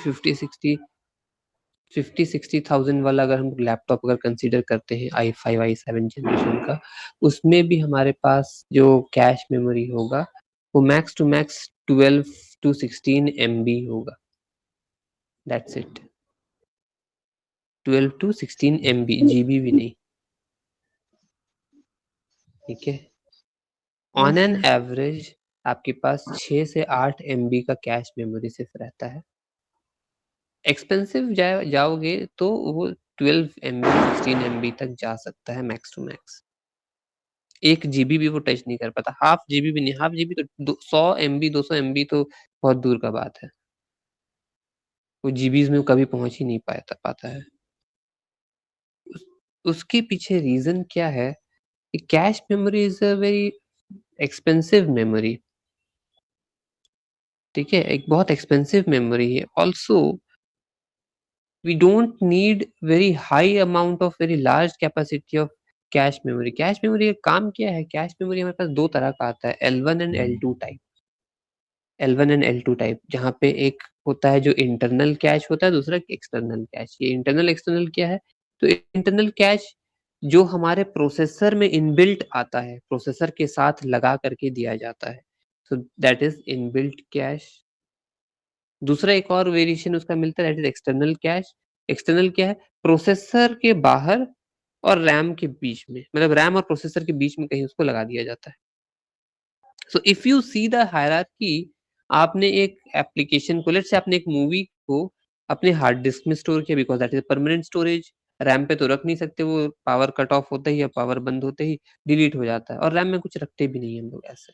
50-60,000 वाला अगर हम लैपटॉप अगर कंसीडर करते हैं i5 i7 जनरेशन का, उसमें भी हमारे पास जो कैश मेमोरी होगा वो max to max 12 to 16 MB होगा. That's it. 12 to 16 MB, GB भी नहीं. ठीक है, ऑन एन एवरेज आपके पास 6 से 8 MB का कैश मेमोरी सिर्फ रहता है. एक्सपेंसिव जाओगे तो वो 12 MB 16 MB तक जा सकता है मैक्स टू मैक्स. 1 GB भी वो टच नहीं कर पाता. हाफ GB भी नहीं. हाफ GB तो 100 MB 200 MB तो बहुत दूर का बात है. वो जीबीज में कभी पहुंच ही नहीं पाता है. उसके पीछे रीजन क्या है? Cache memory is a very expensive memory. ठीक है, एक बहुत एक्सपेंसिव मेमोरी है. Also we don't need very high amount of very large capacity of cache memory. Cache memory का काम क्या है? कैश मेमोरी हमारे पास दो तरह का आता है, L1 and L2 type. L1 and L2 type, जहाँ पे एक होता है जो इंटरनल कैश होता है, दूसरा एक्सटर्नल कैश. ये इंटरनल एक्सटर्नल क्या है? तो इंटरनल कैश जो हमारे प्रोसेसर में इनबिल्ट आता है, प्रोसेसर के साथ लगा करके दिया जाता है, so that is inbuilt cash. दूसरा एक और वेरिएशन उसका मिलता है, that is external cash. External क्या है? प्रोसेसर के बाहर और रैम के बीच में, मतलब रैम और प्रोसेसर के बीच में कहीं उसको लगा दिया जाता है. So if you see the hierarchy, आपने एक एप्लीकेशन को, लेट्स से आपने एक मूवी को अपने हार्ड डिस्क में स्टोर किया, because that is permanent storage. RAM पे तो रख नहीं सकते, वो पावर कट ऑफ होते ही या पावर बंद होते ही डिलीट हो जाता है, और रैम में कुछ रखते भी नहीं हम लोग ऐसे.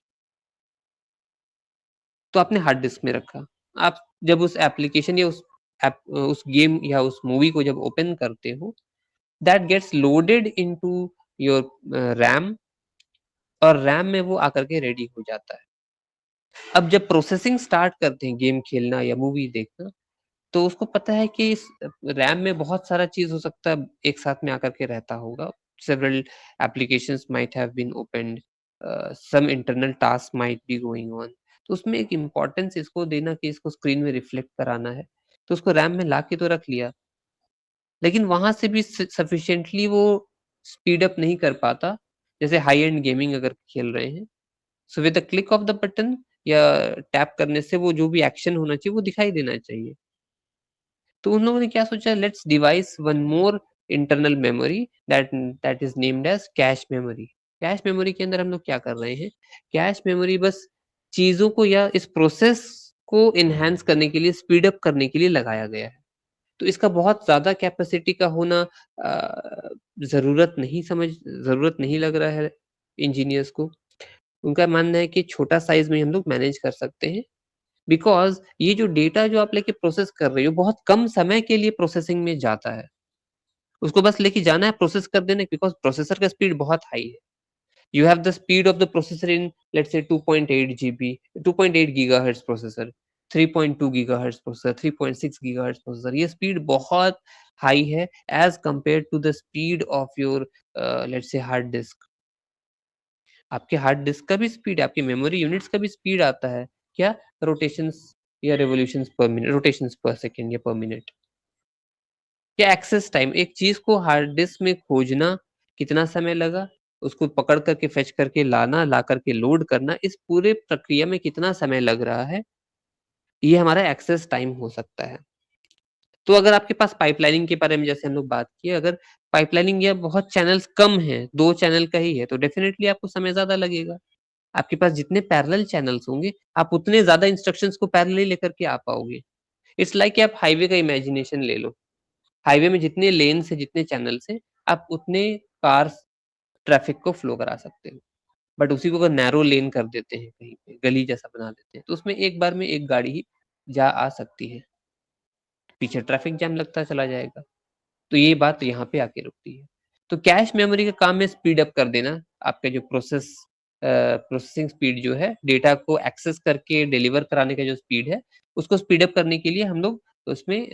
तो आपने हार्ड डिस्क में रखा. आप जब उस एप्लीकेशन या उस गेम या उस मूवी को जब ओपन करते हो, that gets loaded into your RAM, और रैम में वो आकर के रेडी हो जाता है. अब जब प्रोसेसिंग स्टार्ट करते हैं, गेम खेलना या मूवी देखना, तो उसको पता है कि इस रैम में बहुत सारा चीज हो सकता है एक साथ में आकर के रहता होगा. Several applications might have been opened, some internal task might be going on. तो उसमें एक इम्पोर्टेंस इसको देना कि इसको स्क्रीन में रिफ्लेक्ट कराना है, तो उसको रैम में ला के तो रख लिया. लेकिन वहाँ से भी सफिशिएंटली वो स्पीड अप नहीं कर पाता, जैसे हाई एंड गेमिंग अगर खेल रहे हैं। So with the click of the button या टैप करने से वो जो भी एक्शन होना चाहिए वो दिखाई देना चाहिए। तो उन लोगों ने क्या सोचा, let's devise one more internal memory that that is named as cache memory. Cache memory के अंदर हम लोग क्या कर रहे हैं, कैश मेमोरी बस चीजों को या इस प्रोसेस को इनहेंस करने के लिए, स्पीड अप करने के लिए लगाया गया है। तो इसका बहुत ज्यादा कैपेसिटी का होना जरूरत नहीं लग रहा है इंजीनियर्स को। उनका मानना है कि छोटा साइज में हम लोग मैनेज कर सकते हैं, बिकॉज ये जो डेटा जो आप लेके प्रोसेस कर रहे हो बहुत कम समय के लिए प्रोसेसिंग में जाता है। उसको बस लेके जाना है, प्रोसेस कर देना है, बिकॉज प्रोसेसर का स्पीड बहुत हाई है। You have the speed of the processor in, let's say, 2.8 GB, 2.8 gigahertz processor, 3.2 gigahertz processor, 3.6 gigahertz processor। ये स्पीड बहुत हाई है as compared to the speed of your let's say hard disk. आपके हार्ड डिस्क का भी स्पीड, आपके मेमोरी यूनिट्स का भी स्पीड आता है क्या, रोटेशंस या रेवोल्यूशंस पर मिनट, रोटेशंस पर सेकेंड या पर मिनट। क्या एक्सेस टाइम, एक चीज को हार्ड डिस्क में खोजना कितना समय लगा, उसको पकड़ करके फेच करके लाना, ला करके लोड करना, इस पूरे प्रक्रिया में कितना समय लग रहा है, ये हमारा एक्सेस टाइम हो सकता है। तो अगर आपके पास पाइपलाइनिंग के बारे में जैसे हम लोग बात किए, अगर पाइपलाइनिंग या बहुत चैनल्स कम है, 2 चैनल का ही है, तो डेफिनेटली आपको समय ज्यादा लगेगा। आपके पास जितने पैरेलल चैनल्स होंगे, आप उतने ज्यादा इंस्ट्रक्शंस को पैरेलली लेकर के आ पाओगे। इट्स लाइक कि आप हाईवे का इमेजिनेशन ले लो। हाईवे में जितने लेन्स है, जितने चैनल्स हैं, आप उतने कार्स ट्रैफिक को फ्लो करा सकते हो। बट उसी को अगर नैरो लेन कर देते हैं, कहीं पे गली जैसा बना देते हैं, तो उसमें एक बार में एक गाड़ी ही जा आ सकती है, पीछे ट्रैफिक जैम लगता चला जाएगा। तो ये बात यहाँ पे आके रुकती है। तो कैश मेमोरी का काम है स्पीड अप कर देना। आपका जो प्रोसेसिंग स्पीड जो है, डेटा को एक्सेस करके डिलीवर कराने का जो स्पीड है, उसको स्पीड अप करने के लिए हम लोग उसमें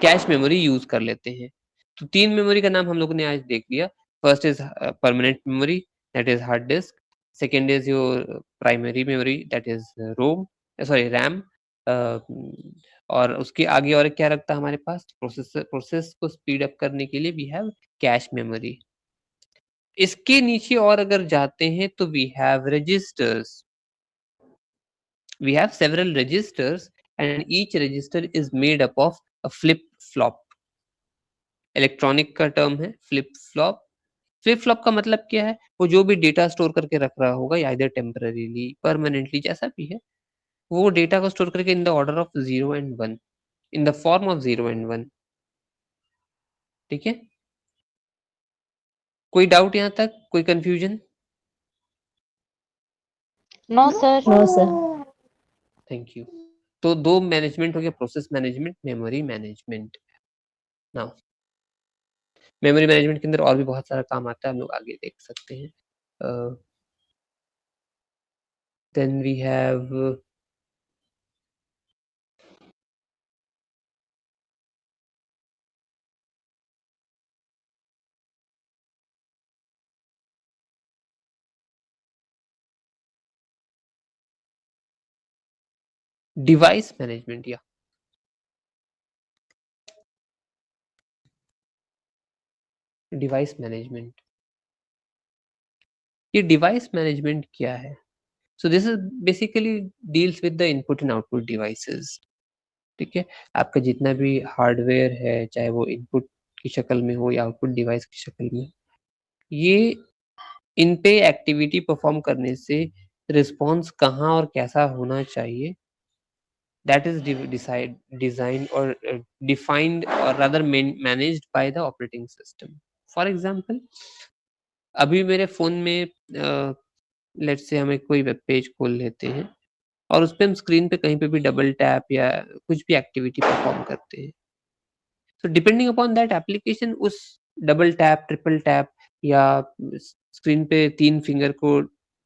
कैश मेमोरी यूज कर लेते हैं। तो 3 मेमोरी का नाम हम लोगों ने आज देख लिया। First is permanent memory, that is hard disk. Second is your primary memory, that is RAM. और उसके आगे और क्या रखता है हमारे पास, प्रोसेस को स्पीड अप करने के लिए वी हैव कैश मेमोरी। इसके नीचे और अगर जाते हैं तो we have registers. We have several registers and each register is made up of a flip flop। Electronic का टर्म है फ्लिप फ्लॉप। फ्लिप फ्लॉप का मतलब क्या है, वो जो भी डेटा स्टोर करके रख रहा होगा, या इधर टेम्पररीली, परमानेंटली, जैसा भी है, वो डेटा को स्टोर करके in the order of 0 and 1, in the form of 0 and 1। ठीक है, कोई डाउट यहाँ तक, कोई confusion? No sir. No sir. Thank you. तो 2 मैनेजमेंट हो गया, process management, memory management. Now memory management के अंदर और भी बहुत सारा काम आता है, हम लोग आगे देख सकते हैं। Then we have device management. या डिवाइस मैनेजमेंट, ये डिवाइस मैनेजमेंट क्या है? So this is basically deals with the input and output devices. ठीक है, आपका जितना भी हार्डवेयर है, चाहे वो इनपुट की शक्ल में हो या आउटपुट डिवाइस की शक्ल में, ये इन पे एक्टिविटी परफॉर्म करने से रिस्पॉन्स कहाँ और कैसा होना चाहिए, दैट इज डिजाइन और डिफाइंड और rather managed by the operating system. For example, अभी मेरे फोन में लेट्स से हमें कोई वेब पेज खोल लेते हैं और उस पे हम स्क्रीन पे कहीं पे भी डबल टैप या कुछ भी एक्टिविटी परफॉर्म करते हैं। तो डिपेंडिंग अपॉन दैट एप्लीकेशन, उस डबल टैप, ट्रिपल टैप या स्क्रीन पे 3 फिंगर को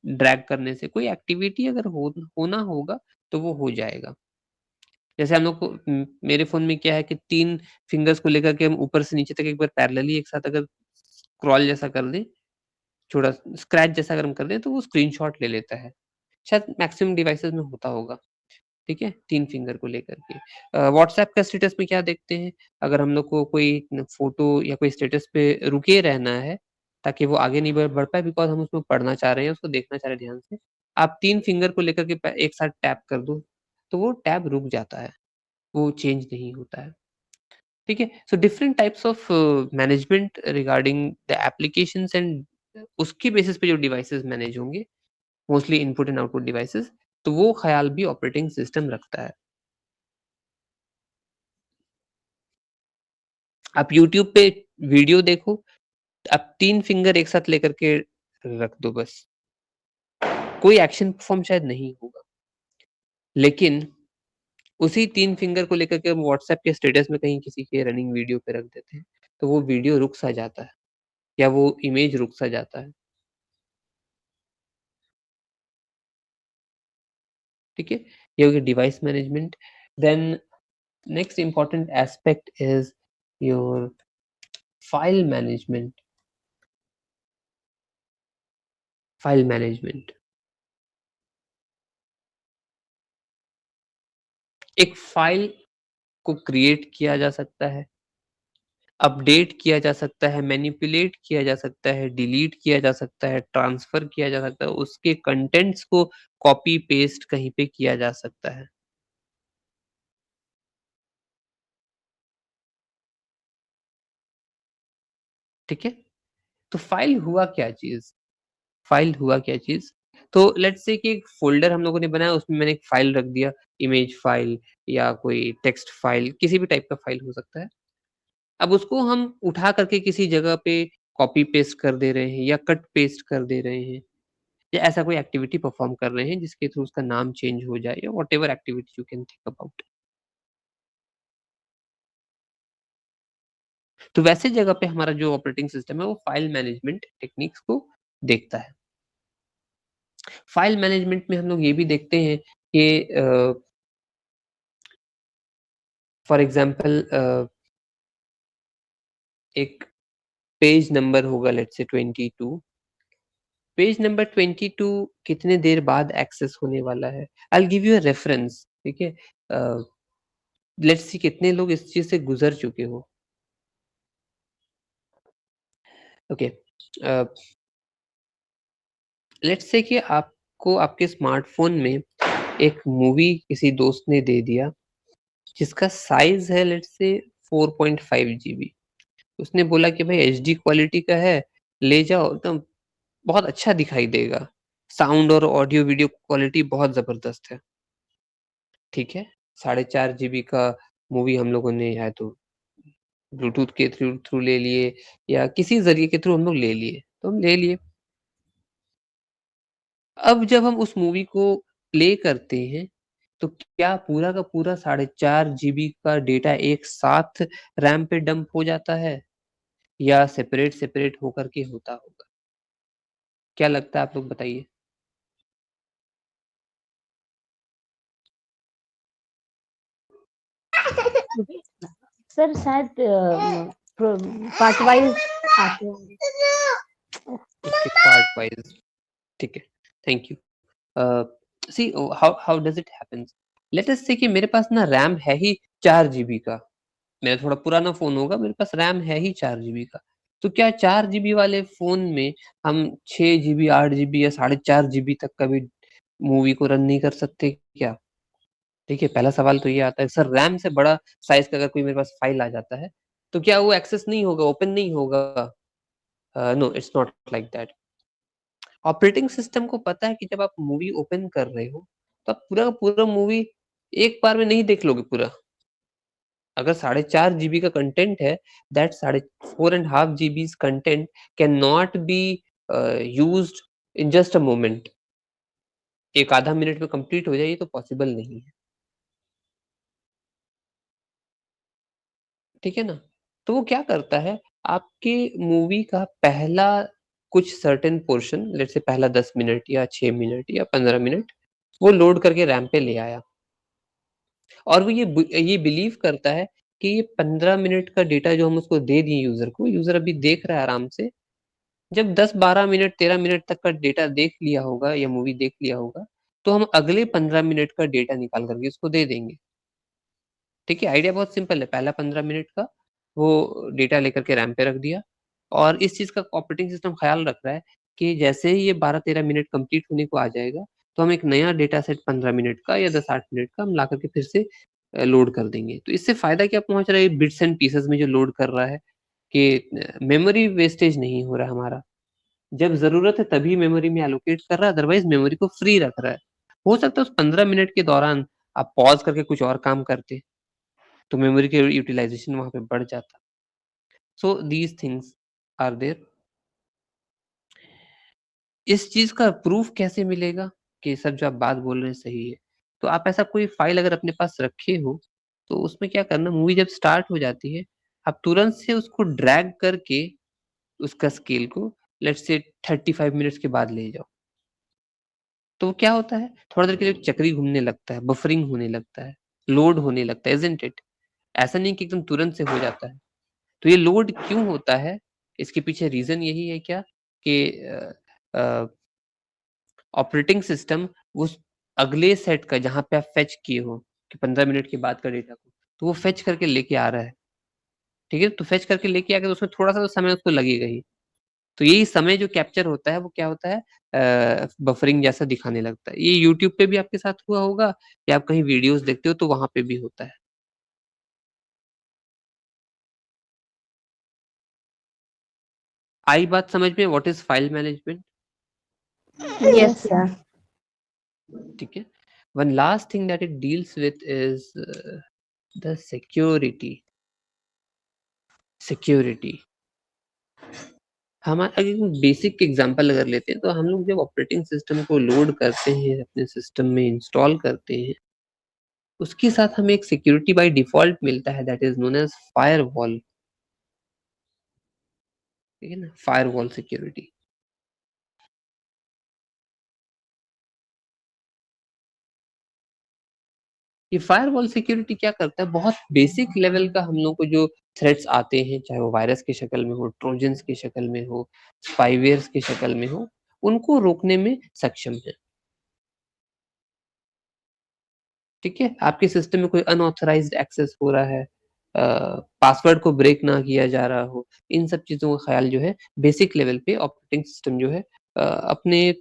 ड्रैग करने से कोई एक्टिविटी अगर होना होगा तो वो हो जाएगा। जैसे हम लोग को मेरे फ़ोन में क्या है कि 3 फिंगर्स को लेकर के हम ऊपर से नीचे तक एक बार पैरेलली एक साथ अगर स्क्रॉल जैसा कर दें, छोटा स्क्रैच जैसा अगर हम कर दें, तो वो स्क्रीनशॉट ले लेता है। शायद मैक्सिमम डिवाइसेज़ में होता होगा। ठीक है, 3 फिंगर को लेकर के। व्हाट्सएप का स्टेटस में क्या देखते हैं, अगर हम लोग को कोई फोटो या कोई स्टेटस पे रुके रहना है ताकि वो आगे नहीं बढ़ पाए, बिकॉज हम उसमें पढ़ना चाह रहे हैं, उसको देखना चाह रहे हैं ध्यान से, आप 3 फिंगर को लेकर के एक साथ टैप कर दो तो वो टैब रुक जाता है, वो चेंज नहीं होता है। ठीक है, so different types of management regarding the applications and उसके बेसिस पे जो डिवाइसेस मैनेज होंगे, mostly input and output devices, तो वो ख्याल भी ऑपरेटिंग सिस्टम रखता है। आप यूट्यूब पे वीडियो देखो, आप 3 फिंगर एक साथ लेकर के रख दो बस, कोई एक्शन परफॉर्म शायद नहीं होगा, लेकिन उसी 3 फिंगर को लेकर के हम व्हाट्सएप के स्टेटस में कहीं किसी के रनिंग वीडियो पे रख देते हैं, तो वो वीडियो रुक सा जाता है या वो इमेज रुक सा जाता है। ठीक है, ये हो गया device management. Then next important aspect is your file management. File management एक फाइल को क्रिएट किया जा सकता है, अपडेट किया जा सकता है, मैनिपुलेट किया जा सकता है, डिलीट किया जा सकता है, ट्रांसफर किया जा सकता है, उसके कंटेंट्स को कॉपी पेस्ट कहीं पे किया जा सकता है। ठीक है, तो फाइल हुआ क्या चीज, फाइल हुआ क्या चीज, तो लेट्स से कि एक फोल्डर हम लोगों ने बनाया, उसमें मैंने एक फाइल रख दिया, इमेज फाइल या कोई टेक्स्ट फाइल, किसी भी टाइप का फाइल हो सकता है। अब उसको हम उठा करके किसी जगह पे कॉपी पेस्ट कर दे रहे हैं या कट पेस्ट कर दे रहे हैं, या ऐसा कोई एक्टिविटी परफॉर्म कर रहे हैं जिसके थ्रू उसका नाम चेंज हो जाए, या what ever activity you can think about. तो वैसे जगह पे हमारा जो ऑपरेटिंग सिस्टम है वो फाइल मैनेजमेंट टेक्निक्स को देखता है। फाइल मैनेजमेंट में हम लोग ये भी देखते हैं कि फॉर एग्जांपल एक पेज नंबर होगा, लेट्स से 22, पेज नंबर 22 कितने देर बाद एक्सेस होने वाला है। I will give you a reference. ठीक है, लेट्स सी कितने लोग इस चीज से गुजर चुके हो। ओके, लेट्स से कि आपको आपके स्मार्टफोन में एक मूवी किसी दोस्त ने दे दिया जिसका साइज है लेट्स से 4.5 GB। उसने बोला कि भाई HD क्वालिटी का है, ले जाओ, एकदम बहुत अच्छा दिखाई देगा, साउंड और ऑडियो वीडियो क्वालिटी बहुत जबरदस्त है। ठीक है, 4.5 GB का मूवी हम लोगों ने या तो ब्लूटूथ के थ्रू थ्रू ले लिए या किसी जरिए के थ्रू हम लोग ले लिए, तो हम ले लिए। अब जब हम उस मूवी को प्ले करते हैं तो क्या पूरा का पूरा 4.5 GB का डेटा एक साथ रैम पे डंप हो जाता है या सेपरेट सेपरेट होकर के होता होगा? क्या लगता है, आप लोग बताइए। सर शायद पार्ट वाइज आते होंगे। ओके, पार्ट वाइज, ठीक है, thank you. See how how does it happens, let us से कि मेरे पास ना रैम है ही 4 GB का, मेरा थोड़ा पुराना फोन होगा, मेरे पास रैम है ही 4 GB का, तो क्या 4 GB वाले फोन में हम 6 GB 8 GB या 4.5 GB तक का भी मूवी को रन नहीं कर सकते क्या? देखिए, पहला सवाल तो ये आता है, सर रैम से बड़ा साइज का अगर कोई मेरे पास फाइल आ जाता है तो क्या वो एक्सेस नहीं होगा, ओपन नहीं होगा? No, it's not like that. Operating system को पता है कि जब आप मूवी ओपन कर रहे हो तो आप पूरा का पूरा मूवी एक बार में नहीं देख लोगे पूरा। अगर 4.5 GB का कंटेंट है, that 4.5 GB content can not be used in just a moment. एक आधा मिनट में कंप्लीट हो जाए, ये तो पॉसिबल नहीं है। ठीक है ना, तो वो क्या करता है, आपके मूवी का पहला कुछ सर्टेन पोर्शन, लेट्स से पहला 10 मिनट या 6 मिनट या 15 मिनट, वो लोड करके रैम पे ले आया, और वो ये बिलीव करता है कि ये 15 मिनट का डेटा जो हम उसको दे दिए यूजर को, यूजर अभी देख रहा है आराम से, जब 10 12 मिनट 13 मिनट तक का डेटा देख लिया होगा या मूवी देख लिया होगा, तो हम अगले 15 मिनट का डेटा निकाल करके उसको दे देंगे। ठीक है, आइडिया बहुत सिंपल है। पहला 15 मिनट का वो डेटा लेकर के रैम पे रख दिया, और इस चीज का ऑपरेटिंग सिस्टम ख्याल रख रहा है कि जैसे ही ये 12-13 मिनट कंप्लीट होने को आ जाएगा, तो हम एक नया डेटा सेट 15 मिनट का या 10-8 मिनट का हम ला करके फिर से लोड कर देंगे। तो इससे फायदा क्या पहुंच रहा है, बिट्स एंड पीसेस में जो लोड कर रहा है, कि मेमोरी वेस्टेज नहीं हो रहा हमारा। जब जरूरत है तभी मेमोरी में एलोकेट कर रहा है, अदरवाइज मेमोरी को फ्री रख रहा है। हो सकता है उस 15 मिनट के दौरान आप पॉज करके कुछ और काम करते, तो मेमोरी के यूटिलाइजेशन वहां पे बढ़ जाता। So these things are there. इस चीज का प्रूफ कैसे मिलेगा कि सर जो आप बात बोल रहे हैं सही है? तो आप ऐसा कोई फाइल अगर अपने पास रखे हो, तो उसमें क्या करना, मूवी जब स्टार्ट हो जाती है, आप तुरंत से उसको ड्रैग करके उसका स्केल को लेट्स से 35 मिनट्स के बाद ले जाओ। तो क्या होता है, थोड़ा देर के लिए चक्री घूमने लगता है, बफरिंग होने लगता है, लोड होने लगता है, इजंट इट? ऐसा नहीं कि एकदम तुरंत से हो जाता है। तो ये लोड क्यों होता है, इसके पीछे रीजन यही है क्या, कि ऑपरेटिंग सिस्टम उस अगले सेट का जहां पे आप फेच किए हो कि 15 मिनट के बाद का डेटा को, तो वो फेच करके लेके आ रहा है। ठीक है, तो फेच करके लेके आ गया, तो उसमें थोड़ा सा तो समय उसको लगेगा ही। तो यही समय जो कैप्चर होता है वो क्या होता है, बफरिंग जैसा दिखाने लगता है। ये यूट्यूब पे भी आपके साथ हुआ होगा, या आप कहीं वीडियोस देखते हो तो वहां पे भी होता है। आई बात समझ में, what is file management? Yes, Yes, sir. sir. ठीक है, one last thing that it deals with is the security. Security हमारा बेसिक एग्जांपल अगर लेते हैं, तो हम लोग जब ऑपरेटिंग सिस्टम को लोड करते हैं, अपने सिस्टम में इंस्टॉल करते हैं, उसके साथ हमें एक सिक्योरिटी बाय डिफॉल्ट मिलता है, that is known as firewall. ठीक है ना, फायरवॉल सिक्योरिटी। ये फायरवॉल सिक्योरिटी क्या करता है, बहुत बेसिक लेवल का हम लोग को जो थ्रेट्स आते हैं, चाहे वो वायरस की शक्ल में हो, ट्रोजन्स की शक्ल में हो, स्पाईवेयर्स की शक्ल में हो, उनको रोकने में सक्षम है। ठीक है, आपके सिस्टम में कोई अनऑथराइज्ड एक्सेस हो रहा है, पासवर्ड को ब्रेक ना किया जा रहा हो, इन सब चीजों का ख्याल जो है बेसिक लेवल पे ऑपरेटिंग सिस्टम जो है अपने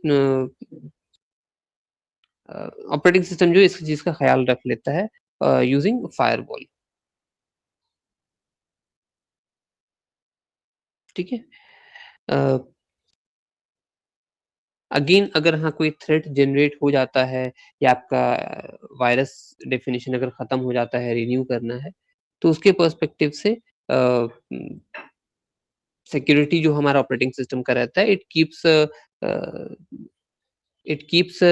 ऑपरेटिंग सिस्टम जो इस चीज का ख्याल रख लेता है यूजिंग फायरवॉल। ठीक है, अगेन अगर हाँ कोई थ्रेट जनरेट हो जाता है, या आपका वायरस डेफिनेशन अगर खत्म हो जाता है, रिन्यू करना है, तो उसके पर्सपेक्टिव से सिक्योरिटी जो हमारा ऑपरेटिंग सिस्टम का रहता है, इट कीप्स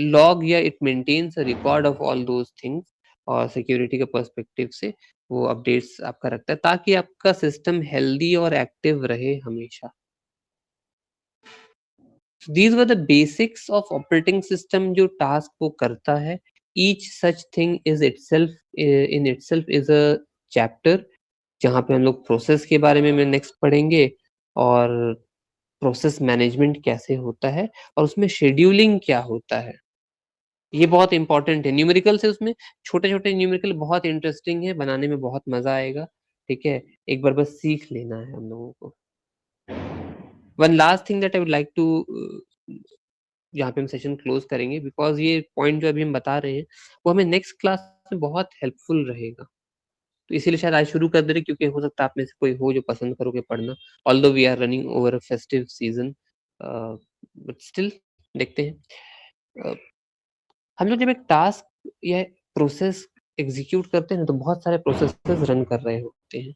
लॉग, या it maintains a record of all those things, और सिक्योरिटी के पर्सपेक्टिव से वो अपडेट्स आपका रखता है, ताकि आपका सिस्टम हेल्दी और एक्टिव रहे हमेशा। These were the basics of operating system जो टास्क वो करता है। Each such thing is itself in itself is a chapter, जहाँ पे हम लोग प्रोसेस के बारे में नेक्स्ट पढ़ेंगे, और प्रोसेस मैनेजमेंट कैसे होता है, और उसमें शेड्यूलिंग क्या होता है। ये बहुत इंपॉर्टेंट है। न्यूमेरिकल से उसमें छोटे छोटे न्यूमेरिकल बहुत इंटरेस्टिंग है, बनाने में बहुत मजा आएगा। ठीक है, एक बार बस सीख लेना है हम लोगों को। One last thing that I would like to, यहाँ पे हम सेशन क्लोज करेंगे, बिकॉज ये पॉइंट जो अभी हम बता रहे हैं वो हमें नेक्स्ट क्लास में बहुत हेल्पफुल रहेगा। तो इसीलिए शायद आज शुरू कर दे रहे, क्योंकि हो सकता है आप में से कोई हो जो पसंद करोगे पढ़ना, although we are running over a festive season, but still देखते हैं। हम लोग जब एक टास्क या प्रोसेस एग्जीक्यूट करते हैं ना, तो बहुत सारे प्रोसेसेस रन कर रहे होते हैं।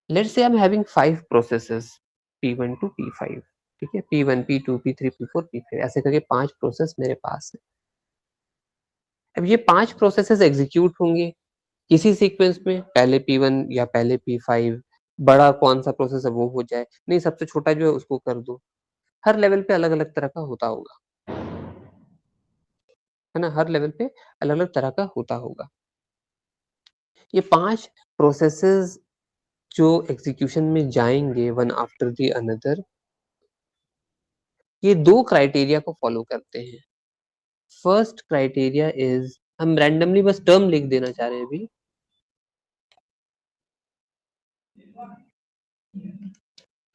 Let's say I am having 5 processes, P1 to P5। ठीक है, P1 P2 P3 P4 P5 ऐसे करके 5 प्रोसेस मेरे पास है। अब ये 5 प्रोसेसेस एग्जीक्यूट होंगे किसी सीक्वेंस में, पहले P1 या पहले P5, बड़ा कौन सा प्रोसेस है वो हो जाए, नहीं सबसे छोटा जो है उसको कर दो। हर लेवल पे अलग अलग तरह का होता होगा, है ना, हर लेवल पे अलग अलग तरह का होता होगा। ये 5 प्रोसेसेस जो एग्जीक्यूशन में जाएंगे वन आफ्टर द अनदर, ये 2 क्राइटेरिया को फॉलो करते हैं। फर्स्ट क्राइटेरिया इज, हम रैंडमली बस टर्म लिख देना चाह रहे हैं अभी,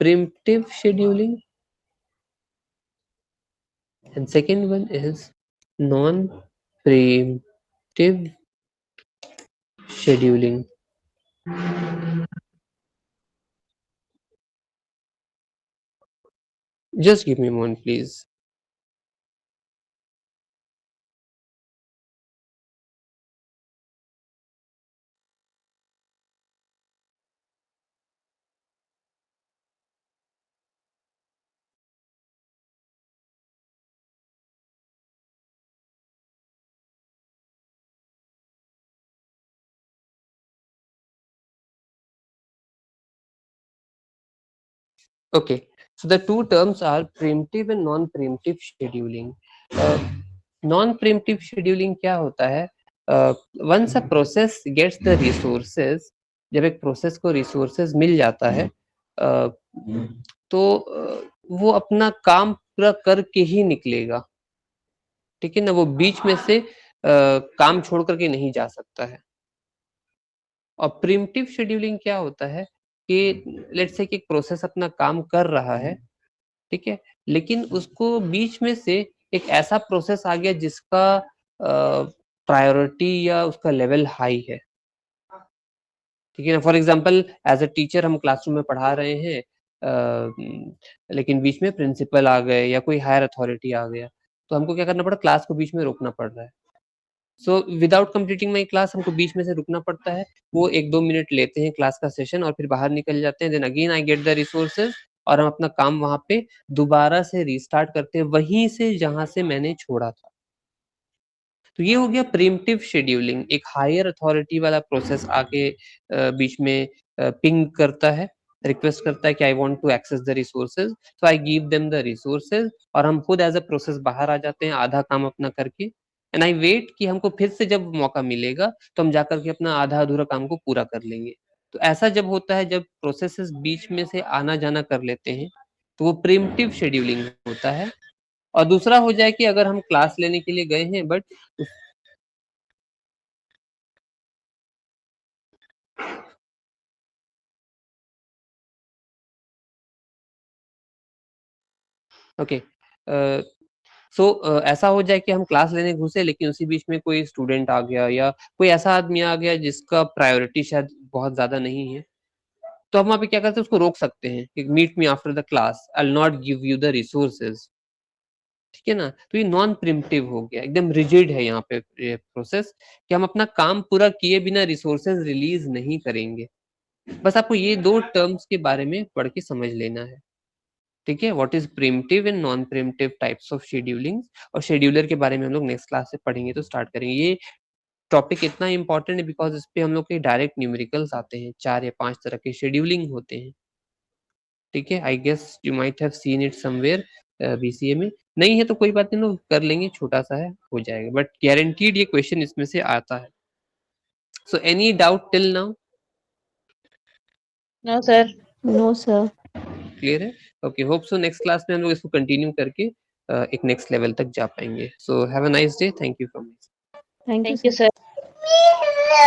primitive scheduling, and second one is non-preemptive scheduling. Just give me a moment, please. Okay, so the two terms are preemptive and non-preemptive scheduling. Non-preemptive scheduling क्या होता है? Once a process gets the resources, जब एक प्रोसेस को रिसोर्सेज मिल जाता है, तो वो अपना काम पूरा करके ही निकलेगा, ठीक है ना? वो बीच में से काम छोड़ करके नहीं जा सकता है। और प्रिमिटिव शेड्यूलिंग क्या होता है कि लेट्स से कि एक प्रोसेस अपना काम कर रहा है, ठीक है, लेकिन उसको बीच में से एक ऐसा प्रोसेस आ गया जिसका प्रायोरिटी या उसका लेवल हाई है, ठीक है ना? For example as a teacher हम क्लासरूम में पढ़ा रहे हैं, लेकिन बीच में प्रिंसिपल आ गए या कोई हायर अथॉरिटी आ गया, तो हमको क्या करना पड़ा? क्लास को बीच में रोकना पड़ रहा है। So without completing my class हमको बीच में से रुकना पड़ता है। वो 1-2 मिनट लेते हैं क्लास का सेशन और फिर बाहर निकल जाते हैं। Then again I get the resources और हम अपना काम वहाँ पे दोबारा से रीस्टार्ट करते हैं, वहीं से जहाँ से मैंने छोड़ा था। तो ये हो गया प्रिमिटिव शेड्यूलिंग। एक हायर अथॉरिटी वाला प्रोसेस आके बीच में पिंग करता है, रिक्वेस्ट करता है कि I want to access the resources, so I give them the resources और हम खुद एज अ प्रोसेस बाहर आ जाते हैं आधा काम अपना करके, एंड आई वेट कि हमको फिर से जब मौका मिलेगा तो हम जाकर के अपना आधा अधूरा काम को पूरा कर लेंगे। तो ऐसा जब होता है, जब प्रोसेसेस बीच में से आना जाना कर लेते हैं, तो वो प्रिमिटिव शेड्यूलिंग होता है। और दूसरा हो जाए कि अगर हम क्लास लेने के लिए गए हैं बट ओके, सो ऐसा हो जाए कि हम क्लास लेने घुसे लेकिन उसी बीच में कोई स्टूडेंट आ गया या कोई ऐसा आदमी आ गया जिसका प्रायोरिटी शायद बहुत ज्यादा नहीं है, तो हम वहाँ पे क्या करते हैं? उसको रोक सकते हैं कि meet me after the class, I will not give you the resources, ठीक है ना? तो ये नॉन प्रिमिटिव हो गया, एकदम रिजिड है यहाँ पे ये प्रोसेस कि हम अपना काम पूरा किए बिना रिसोर्सेज रिलीज नहीं करेंगे। बस आपको ये 2 टर्म्स के बारे में पढ़ के समझ लेना है, ठीक है? What is primitive and non primitive types of scheduling, और शेड्यूलर के बारे में हम लोग नेक्स्ट क्लास से पढ़ेंगे तो स्टार्ट करेंगे। ये टॉपिक इतना इंपॉर्टेंट है बिकॉज इस पे हम लोग के डायरेक्ट न्यूमेरिकल्स आते हैं, 4 या 5 तरह के शेड्यूलिंग होते हैं, ठीक है? I guess you might have seen it somewhere BCA में। नहीं है तो कोई बात नहीं, लोग कर लेंगे, छोटा सा है, हो जाएगा, बट गारंटीड ये क्वेश्चन इसमें से आता है। So any doubt till now? No sir. No sir. Clear है? Okay, hope so next class में हम लोग इसको कंटिन्यू करके एक नेक्स्ट लेवल तक जा पाएंगे। So have a nice day, thank you from me. Thank you thank you sir. Sir.